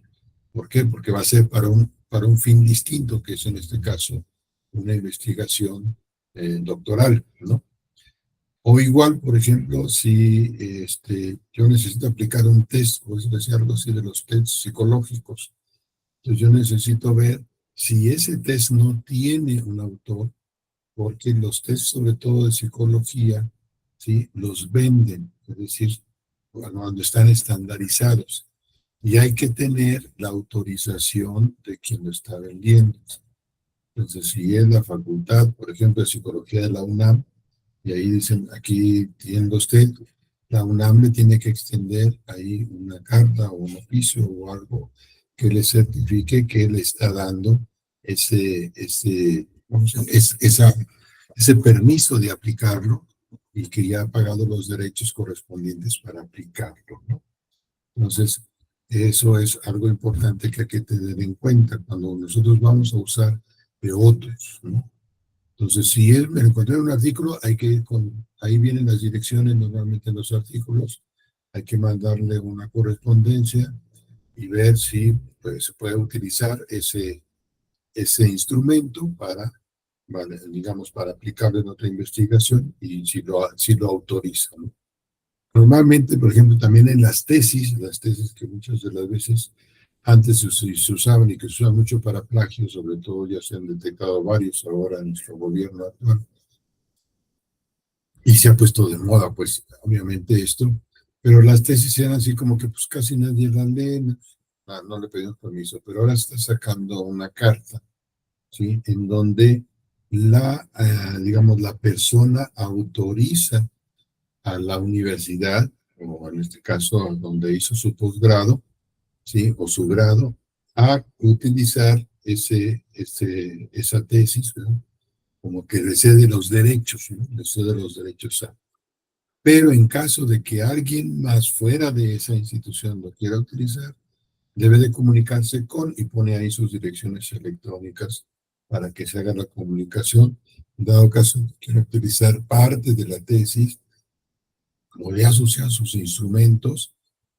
¿Por qué? Porque va a ser para un fin distinto, que es en este caso una investigación doctoral, ¿no? O igual, por ejemplo, si yo necesito aplicar un test, o es decir, algo así de los tests psicológicos, entonces yo necesito ver si ese test no tiene un autor, porque los tests, sobre todo de psicología, ¿sí? Los venden, es decir, cuando están estandarizados. Y hay que tener la autorización de quien lo está vendiendo. Entonces, si es la facultad, por ejemplo, de psicología de la UNAM, y ahí dicen, aquí tiene usted, la UNAM le tiene que extender ahí una carta o un oficio o algo que le certifique que le está dando ese permiso de aplicarlo y que ya ha pagado los derechos correspondientes para aplicarlo, ¿no? Entonces, eso es algo importante que hay que tener en cuenta cuando nosotros vamos a usar de otros, ¿no? Entonces, si me encontré un artículo, hay que ir ahí vienen las direcciones normalmente en los artículos, hay que mandarle una correspondencia y ver si pues, se puede utilizar ese instrumento para, vale, digamos, para aplicarlo en otra investigación y si lo autoriza, ¿no? Normalmente, por ejemplo, también en las tesis que muchas de las veces antes se usaban y que se usan mucho para plagio, sobre todo ya se han detectado varios ahora en nuestro gobierno actual, y se ha puesto de moda, pues, obviamente esto, pero las tesis eran así como que pues casi nadie las lee, no le pedimos permiso, pero ahora está sacando una carta, ¿sí? En donde digamos, la persona autoriza a la universidad, o en este caso donde hizo su posgrado, ¿sí? O su grado, a utilizar esa tesis, ¿no? Como que le cede los derechos, ¿no? Le cede los derechos a. Pero en caso de que alguien más fuera de esa institución lo quiera utilizar, debe de comunicarse con y pone ahí sus direcciones electrónicas para que se haga la comunicación. En dado caso, quiere utilizar parte de la tesis, como le asocian sus instrumentos,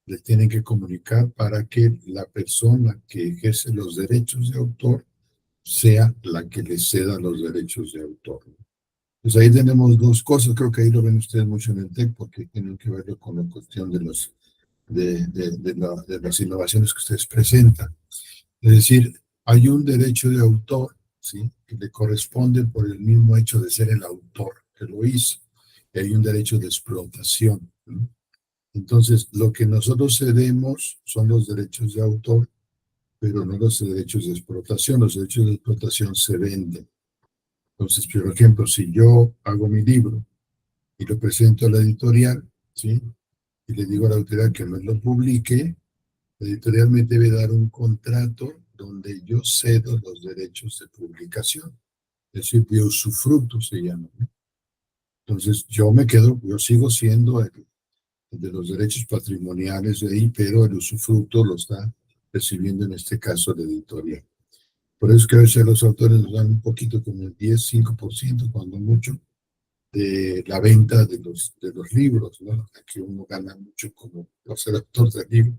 les tienen que comunicar para que la persona que ejerce los derechos de autor sea la que le ceda los derechos de autor. Pues ahí tenemos dos cosas, creo que ahí lo ven ustedes mucho en el TEC, porque tienen que verlo con la cuestión de las innovaciones que ustedes presentan. Es decir, hay un derecho de autor, ¿sí? Que le corresponde por el mismo hecho de ser el autor que lo hizo. Y hay un derecho de explotación, ¿no? Entonces, lo que nosotros cedemos son los derechos de autor, pero no los derechos de explotación. Los derechos de explotación se venden. Entonces, por ejemplo, si yo hago mi libro y lo presento a la editorial, ¿sí? Y le digo a la editorial que me lo publique, la editorial me debe dar un contrato donde yo cedo los derechos de publicación. Es decir, de usufructo se llama, ¿no? Entonces, yo sigo siendo el de los derechos patrimoniales de ahí, pero el usufructo lo está recibiendo en este caso la editorial. Por eso es que a veces los autores nos dan un poquito, como el 10, 5%, cuando mucho, de la venta de los libros, ¿no? Aquí uno gana mucho como por ser autor del libro.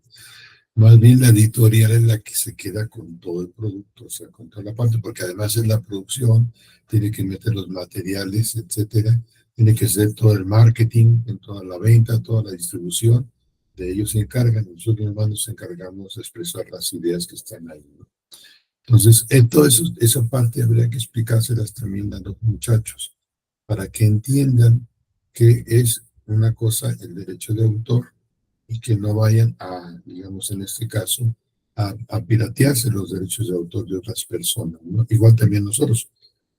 Más bien la editorial es la que se queda con todo el producto, o sea, con toda la parte, porque además es la producción, tiene que meter los materiales, etcétera, tiene que hacer todo el marketing, en toda la venta, toda la distribución, de ellos se encargan, nosotros nomás nos encargamos de expresar las ideas que están ahí, ¿no? Entonces, todo eso, esa parte habría que explicárselas también a los muchachos, para que entiendan que es una cosa el derecho de autor y que no vayan digamos en este caso, a piratearse los derechos de autor de otras personas, ¿no? Igual también nosotros.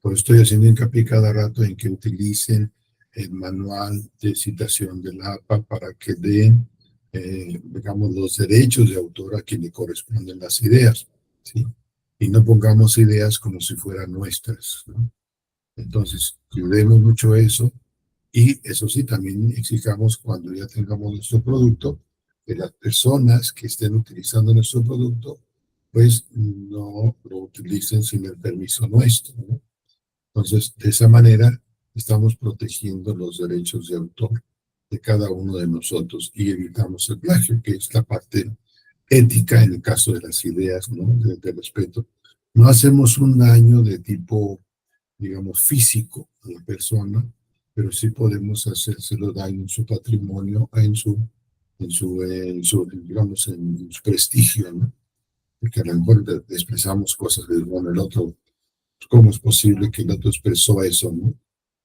Por eso estoy haciendo hincapié cada rato en que utilicen el manual de citación de la APA para que den, digamos, los derechos de autor a quien le corresponden las ideas, ¿sí? y no pongamos ideas como si fueran nuestras, ¿no? Entonces, cuidemos mucho eso y eso sí, también exijamos cuando ya tengamos nuestro producto, que las personas que estén utilizando nuestro producto, pues no lo utilicen sin el permiso nuestro, ¿no? Entonces, de esa manera, estamos protegiendo los derechos de autor de cada uno de nosotros y evitamos el plagio, que es la parte ética en el caso de las ideas, ¿no? De respeto. No hacemos un daño de tipo, digamos, físico a la persona, pero sí podemos hacérselo daño en su patrimonio, digamos, en su prestigio, ¿no? Porque a lo mejor expresamos cosas de bueno, el otro, ¿cómo es posible que el otro expresó eso, no?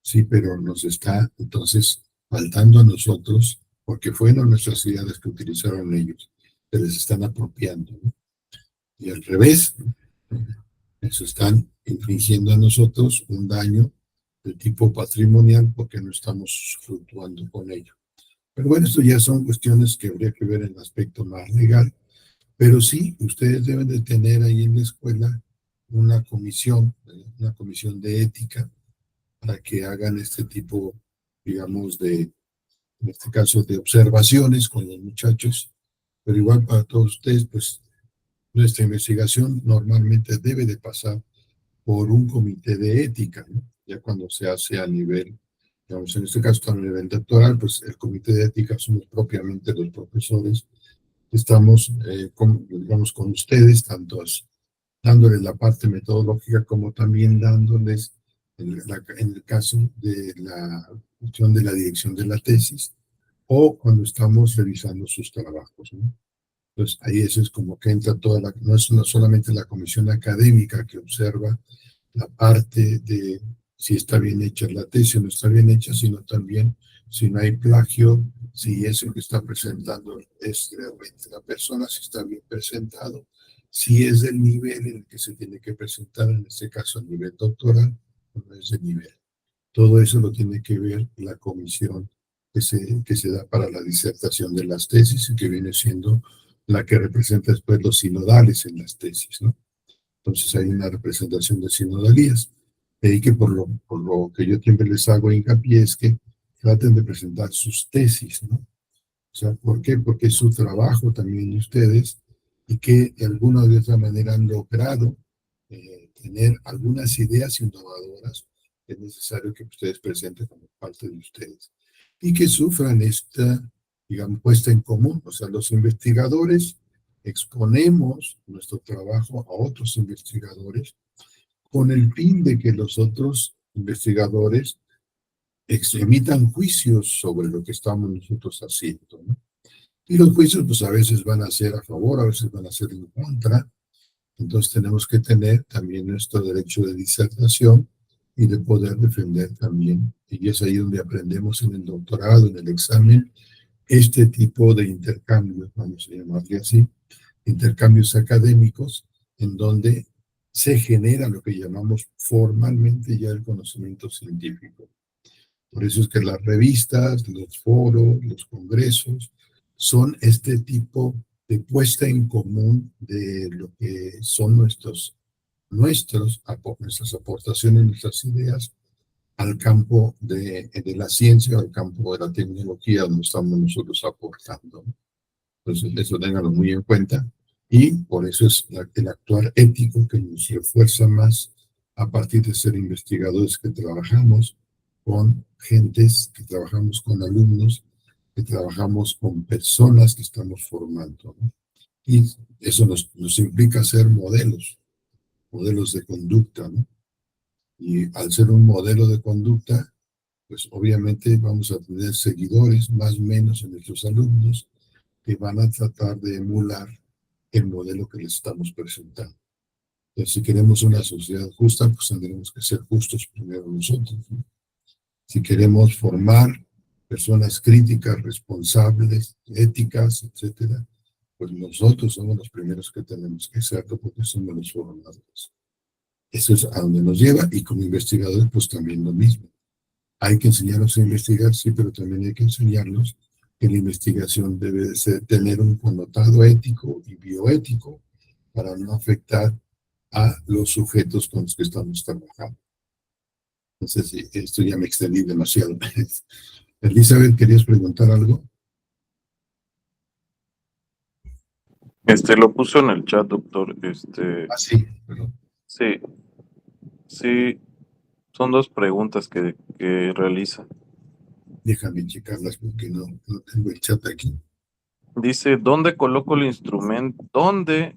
Sí, pero nos está entonces faltando a nosotros, porque fueron nuestras ideas que utilizaron ellos, que les están apropiando, ¿no? Y al revés, ¿no? Eso están infligiendo a nosotros un daño de tipo patrimonial porque no estamos fluctuando con ello. Pero bueno, esto ya son cuestiones que habría que ver en el aspecto más legal. Pero sí, ustedes deben de tener ahí en la escuela una comisión de ética para que hagan este tipo, digamos, en este caso, de observaciones con los muchachos. Pero igual para todos ustedes, pues nuestra investigación normalmente debe de pasar por un comité de ética, ¿no? Ya cuando se hace a nivel, digamos, en este caso a nivel doctoral, pues el comité de ética somos propiamente los profesores. Estamos, digamos, con ustedes, tanto dándoles la parte metodológica como también dándoles, en el caso de la cuestión de la dirección de la tesis, o cuando estamos revisando sus trabajos, ¿no? Entonces, ahí eso es como que entra no es solamente la comisión académica que observa la parte de si está bien hecha la tesis o no está bien hecha, sino también si no hay plagio, si eso que está presentando es realmente la persona, si está bien presentado, si es del nivel en el que se tiene que presentar, en este caso a nivel doctoral, o no es del nivel. Todo eso lo tiene que ver la comisión que se da para la disertación de las tesis y que viene siendo la que representa después los sinodales en las tesis, ¿no? Entonces hay una representación de sinodalías. De ahí que por lo que yo siempre les hago hincapié es que traten de presentar sus tesis, ¿no? O sea, ¿por qué? Porque es su trabajo también de ustedes y que de alguna u otra manera han logrado tener algunas ideas innovadoras que es necesario que ustedes presenten como parte de ustedes y que sufran esta, digamos, puesta en común. O sea, los investigadores exponemos nuestro trabajo a otros investigadores con el fin de que los otros investigadores emitan juicios sobre lo que estamos nosotros haciendo, ¿no? Y los juicios, pues a veces van a ser a favor, a veces van a ser en contra. Entonces tenemos que tener también nuestro derecho de disertación y de poder defender también. Y es ahí donde aprendemos en el doctorado, en el examen, este tipo de intercambios, vamos a llamarle así, intercambios académicos, en donde se genera lo que llamamos formalmente ya el conocimiento científico. Por eso es que las revistas, los foros, los congresos, son este tipo de puesta en común de lo que son nuestras aportaciones, nuestras ideas al campo de la ciencia, al campo de la tecnología, donde estamos nosotros aportando. Entonces, eso ténganlo muy en cuenta. Y por eso es el actuar ético que nos refuerza más a partir de ser investigadores que trabajamos con gentes, que trabajamos con alumnos, que trabajamos con personas que estamos formando, ¿no? Y eso nos implica ser modelos de conducta, ¿no? Y al ser un modelo de conducta, pues obviamente vamos a tener seguidores, más o menos en nuestros alumnos, que van a tratar de emular el modelo que les estamos presentando. Entonces, si queremos una sociedad justa, pues tendremos que ser justos primero nosotros, ¿no? Si queremos formar personas críticas, responsables, éticas, etcétera, pues nosotros somos los primeros que tenemos que serlo porque somos los formadores. Eso es a donde nos lleva y como investigadores, pues también lo mismo. Hay que enseñarnos a investigar, sí, pero también hay que enseñarnos que la investigación debe de tener un connotado ético y bioético para no afectar a los sujetos con los que estamos trabajando. Entonces, esto ya me extendí demasiado. Elizabeth, ¿querías preguntar algo? Lo puso en el chat, doctor. Sí, pero Sí, sí, son dos preguntas que realiza. déjame checarlas porque no tengo el chat aquí. Dice, ¿dónde coloco el instrumento? ¿Dónde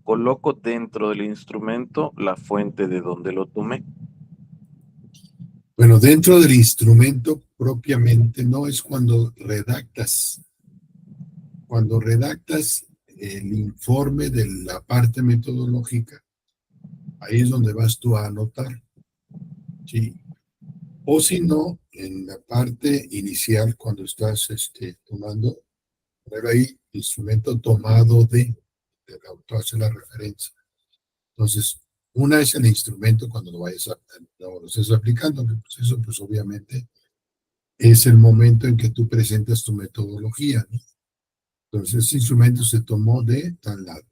coloco dentro del instrumento la fuente de donde lo tomé? Bueno, dentro del instrumento propiamente no es cuando redactas. Cuando redactas el informe de la parte metodológica, ahí es donde vas tú a anotar, ¿sí? O si no, en la parte inicial, cuando estás tomando, poner ahí instrumento tomado de el autor hace la referencia. Entonces, una es el instrumento cuando lo estés aplicando, pues eso pues obviamente es el momento en que tú presentas tu metodología, ¿no? Entonces, ese instrumento se tomó de tal lado.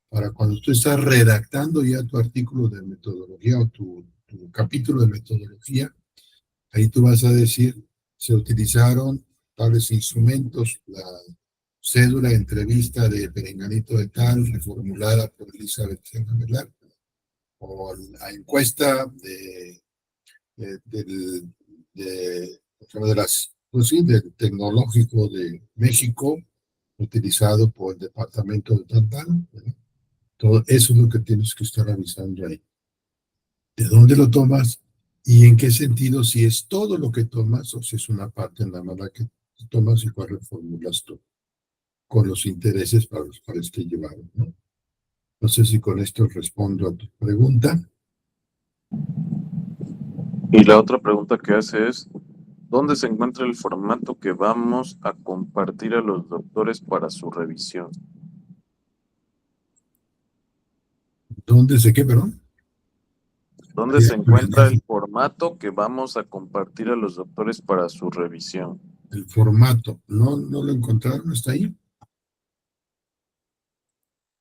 Para cuando tú estás redactando ya tu artículo de metodología o tu capítulo de metodología, ahí tú vas a decir, se utilizaron tales instrumentos, la cédula de entrevista de Perenganito de tal, reformulada por Elizabeth Velar, o la encuesta del Tecnológico de México, utilizado por el Departamento de Tantal. Todo eso es lo que tienes que estar avisando ahí. ¿De dónde lo tomas? ¿Y en qué sentido? Si es todo lo que tomas o si es una parte nada más la que tomas y cuál reformulas tú con los intereses para los cuales te llevaron, ¿no? No sé si con esto respondo a tu pregunta. Y la otra pregunta que hace es, ¿dónde se encuentra el formato que vamos a compartir a los doctores para su revisión? ¿Dónde se qué, perdón? ¿Dónde se encuentra el formato que vamos a compartir a los doctores para su revisión? El formato, ¿no lo encontraron? ¿Está ahí?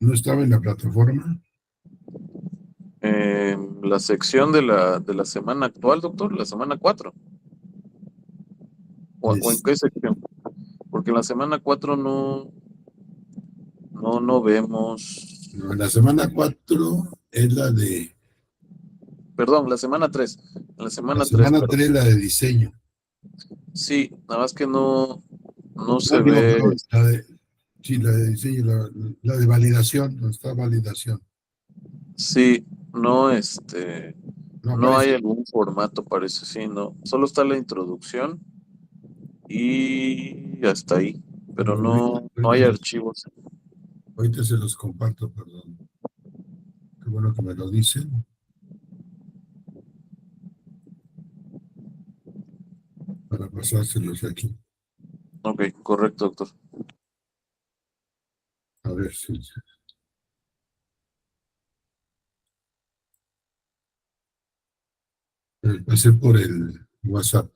¿No estaba en la plataforma? La sección de la semana actual, doctor, la semana 4. ¿O en qué sección? Porque en la semana 4 no vemos. No, la semana 4 es la de... Perdón, la semana 3. En la La semana 3, semana perdón. 3, la de diseño. Sí, nada más que no se No, ve. perdón, sí, la de diseño, la de validación, no está validación. Sí, no, No no hay aparece. algún formato, parece, sí, no. Solo está la introducción y hasta ahí, pero Bueno, no hay archivos. ahorita se los comparto, perdón. Qué bueno que me lo dicen para pasárselos aquí. Ok, correcto, doctor. A ver si... Pasé por el WhatsApp.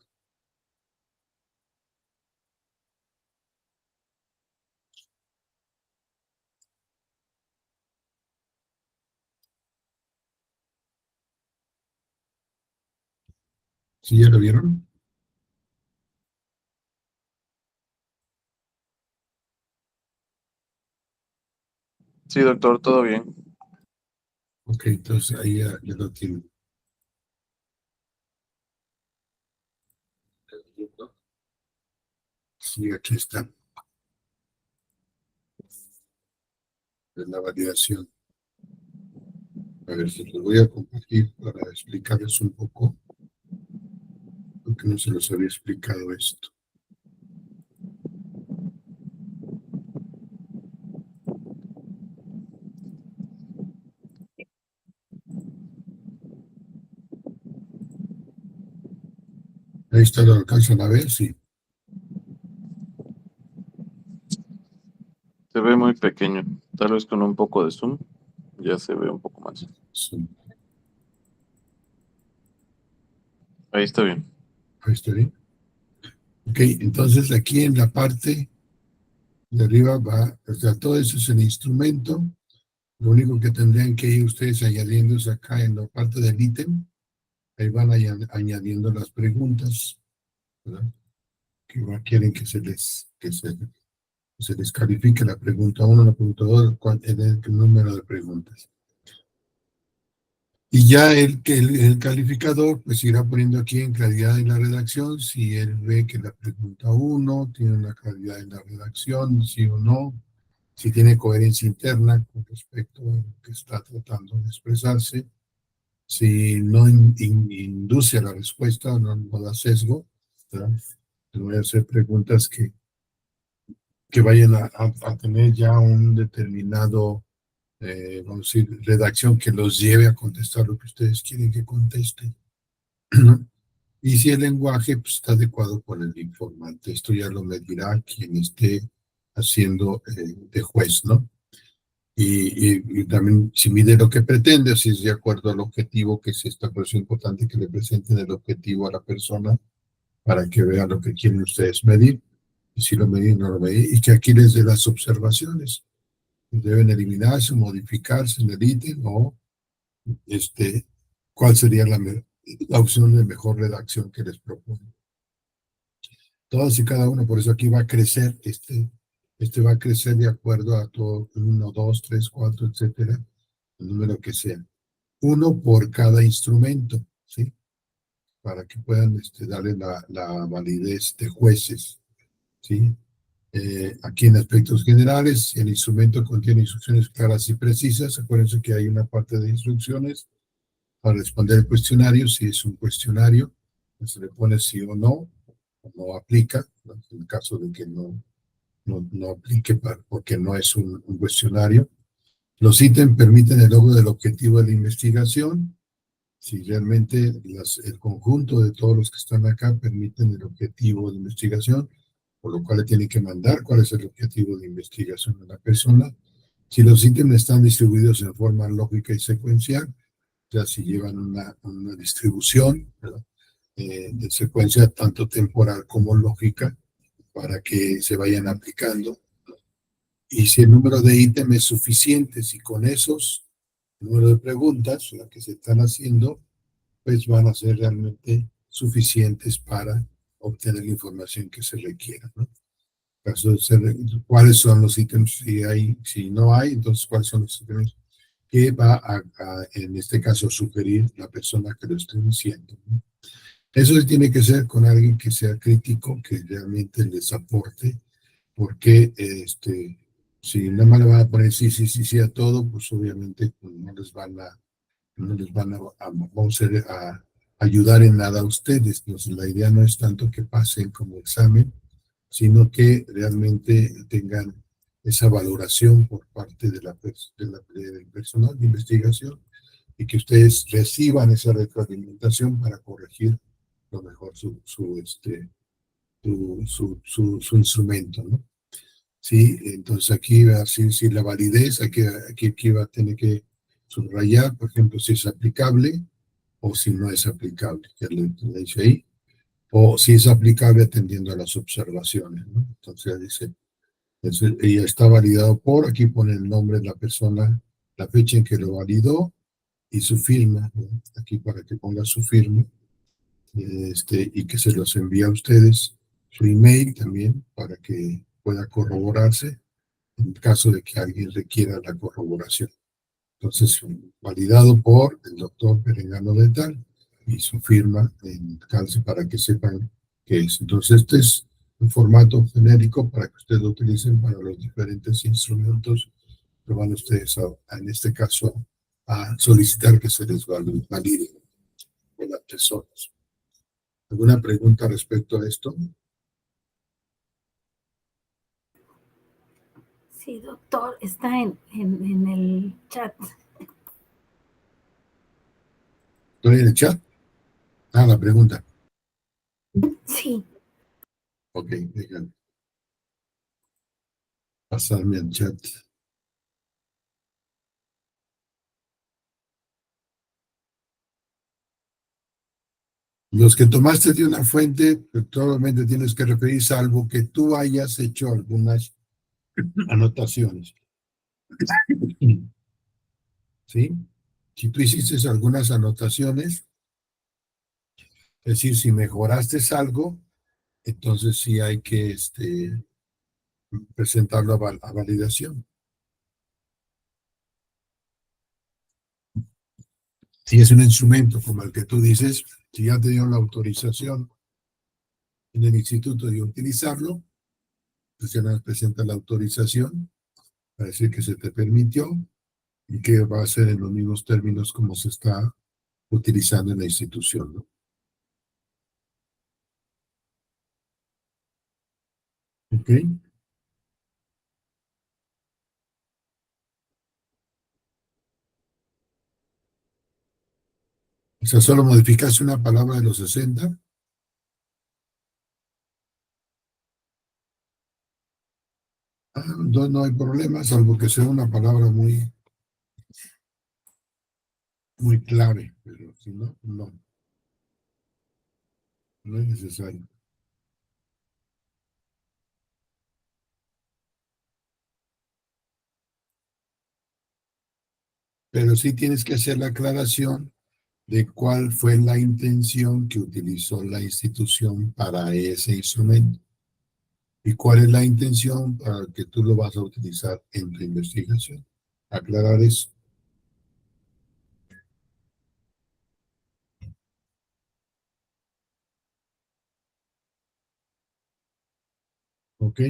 ¿Sí ya lo vieron? Sí, doctor, todo bien. Ok, entonces ahí ya lo tienen. Sí, aquí está. Es la validación. A ver si los voy a compartir para explicarles un poco, porque no se los había explicado esto. Ahí está, lo alcanzan a ver, sí. Se ve muy pequeño. Tal vez con un poco de zoom ya se ve un poco más. Sí. Ahí está bien. Ahí está bien. Ok, entonces aquí en la parte de arriba va, o sea, todo eso es el instrumento. Lo único que tendrían que ir ustedes añadiendo es acá en la parte del ítem, ahí van añadiendo las preguntas, ¿verdad? Que igual quieren que se les califique la pregunta 1, la pregunta 2, el número de preguntas. Y ya el calificador pues irá poniendo aquí en claridad en la redacción si él ve que la pregunta 1 tiene una claridad en la redacción, sí o no, si tiene coherencia interna con respecto a lo que está tratando de expresarse, si no induce a la respuesta, no da sesgo, ¿verdad? Le voy a hacer preguntas que vayan a tener ya un determinado, vamos a decir, redacción que los lleve a contestar lo que ustedes quieren que conteste, ¿no? Y si el lenguaje pues, está adecuado por el informante, esto ya lo medirá quien esté haciendo de juez, ¿no? Y también si mide lo que pretende, si es de acuerdo al objetivo, que es esta cosa importante que le presenten el objetivo a la persona para que vean lo que quieren ustedes medir, y si lo medí, no lo medí, y que aquí les dé las observaciones. Deben eliminarse, modificarse en el ítem, o cuál sería la opción de mejor redacción que les propone. Todas y cada uno, por eso aquí va a crecer, este va a crecer de acuerdo a todo, 1, 2, 3, 4, etcétera, el número que sea. Uno por cada instrumento, ¿sí? Para que puedan darle la validez de jueces, ¿sí? Aquí en aspectos generales, si el instrumento contiene instrucciones claras y precisas, acuérdense que hay una parte de instrucciones para responder el cuestionario. Si es un cuestionario, pues se le pone sí o no aplica, ¿no? En el caso de que no aplique porque no es un cuestionario. Los ítems permiten el logro del objetivo de la investigación. Si realmente el conjunto de todos los que están acá permiten el objetivo de investigación, por lo cual le tienen que mandar cuál es el objetivo de investigación de la persona. Si los ítems están distribuidos en forma lógica y secuencial, ya si llevan una distribución, ¿verdad? De secuencia tanto temporal como lógica, para que se vayan aplicando. Y si el número de ítems es suficiente, si con esos número de preguntas, las que se están haciendo, pues van a ser realmente suficientes para obtener la información que se requiera, ¿no? ¿Cuáles son los ítems? Si no hay, entonces ¿cuáles son los ítems que va en este caso, sugerir la persona que lo esté diciendo, ¿no? Eso tiene que ser con alguien que sea crítico, que realmente les aporte, porque si nada más le van a poner sí a todo, pues obviamente pues, no les van vamos a ayudar en nada a ustedes. Entonces, la idea no es tanto que pasen como examen, sino que realmente tengan esa valoración por parte del personal de investigación, y que ustedes reciban esa retroalimentación para corregir lo mejor su instrumento, ¿no? Sí, entonces aquí va a decir la validez, aquí va a tener que subrayar, por ejemplo, si es aplicable o si no es aplicable, que le dice ahí, o si es aplicable atendiendo a las observaciones, ¿no? Entonces dice, ella está validado por, aquí pone el nombre de la persona, la fecha en que lo validó y su firma, ¿no? Aquí para que ponga su firma, y que se los envíe a ustedes, su email también, para que pueda corroborarse en caso de que alguien requiera la corroboración. Entonces, validado por el doctor Perengano de tal y su firma en calce para que sepan qué es. Entonces, este es un formato genérico para que ustedes lo utilicen para los diferentes instrumentos que van ustedes en este caso a solicitar que se les valide por las personas. ¿Alguna pregunta respecto a esto? Sí, doctor, está en el chat. ¿Estoy en el chat? Ah, la pregunta. Sí. Ok, déjame pasarme al chat. Los que tomaste de una fuente, probablemente tienes que referir, salvo que tú hayas hecho algunas anotaciones. ¿sí? Si tú hiciste algunas anotaciones, es decir, si mejoraste algo, entonces sí hay que presentarlo a validación. Si es un instrumento como el que tú dices, si ya te dieron la autorización en el instituto de utilizarlo, pues ya nos presenta la autorización para decir que se te permitió y que va a ser en los mismos términos como se está utilizando en la institución, ¿no? ¿Ok? O sea, solo modificaste una palabra de los 60. Entonces no hay problema, salvo que sea una palabra muy, muy clave, pero si no, no es necesario. Pero sí tienes que hacer la aclaración de cuál fue la intención que utilizó la institución para ese instrumento y cuál es la intención para que tú lo vas a utilizar en tu investigación. Aclarar eso. ¿Ok?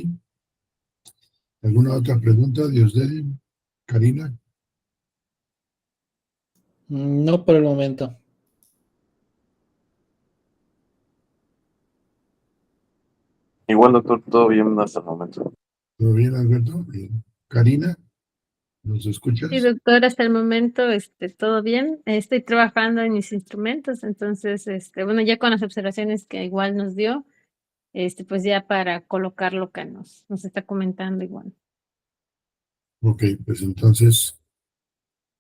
¿Alguna otra pregunta, Diosdedit? Karina? No por el momento. Igual, doctor, todo bien hasta el momento. ¿Todo bien, Alberto? Bien. Karina, ¿nos escuchas? Sí, doctor, hasta el momento, todo bien. Estoy trabajando en mis instrumentos, entonces, bueno, ya con las observaciones que igual nos dio, pues ya para colocar lo que nos está comentando igual. Ok, pues entonces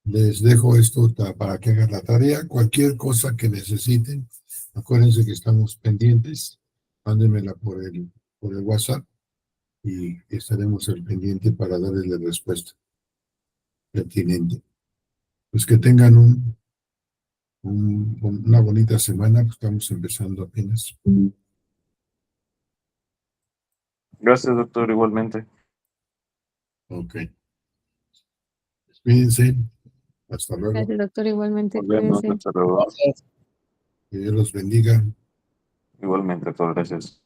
les dejo esto para que hagan la tarea. Cualquier cosa que necesiten, acuérdense que estamos pendientes. Mándenmela por el WhatsApp y estaremos al pendiente para darles la respuesta pertinente. Pues que tengan una bonita semana, pues estamos empezando apenas. Gracias, doctor, igualmente. Ok. Cuídense. Hasta luego. Gracias, doctor, igualmente, Nos vemos, cuídense. hasta luego. Que Dios los bendiga. Igualmente, doctor, gracias.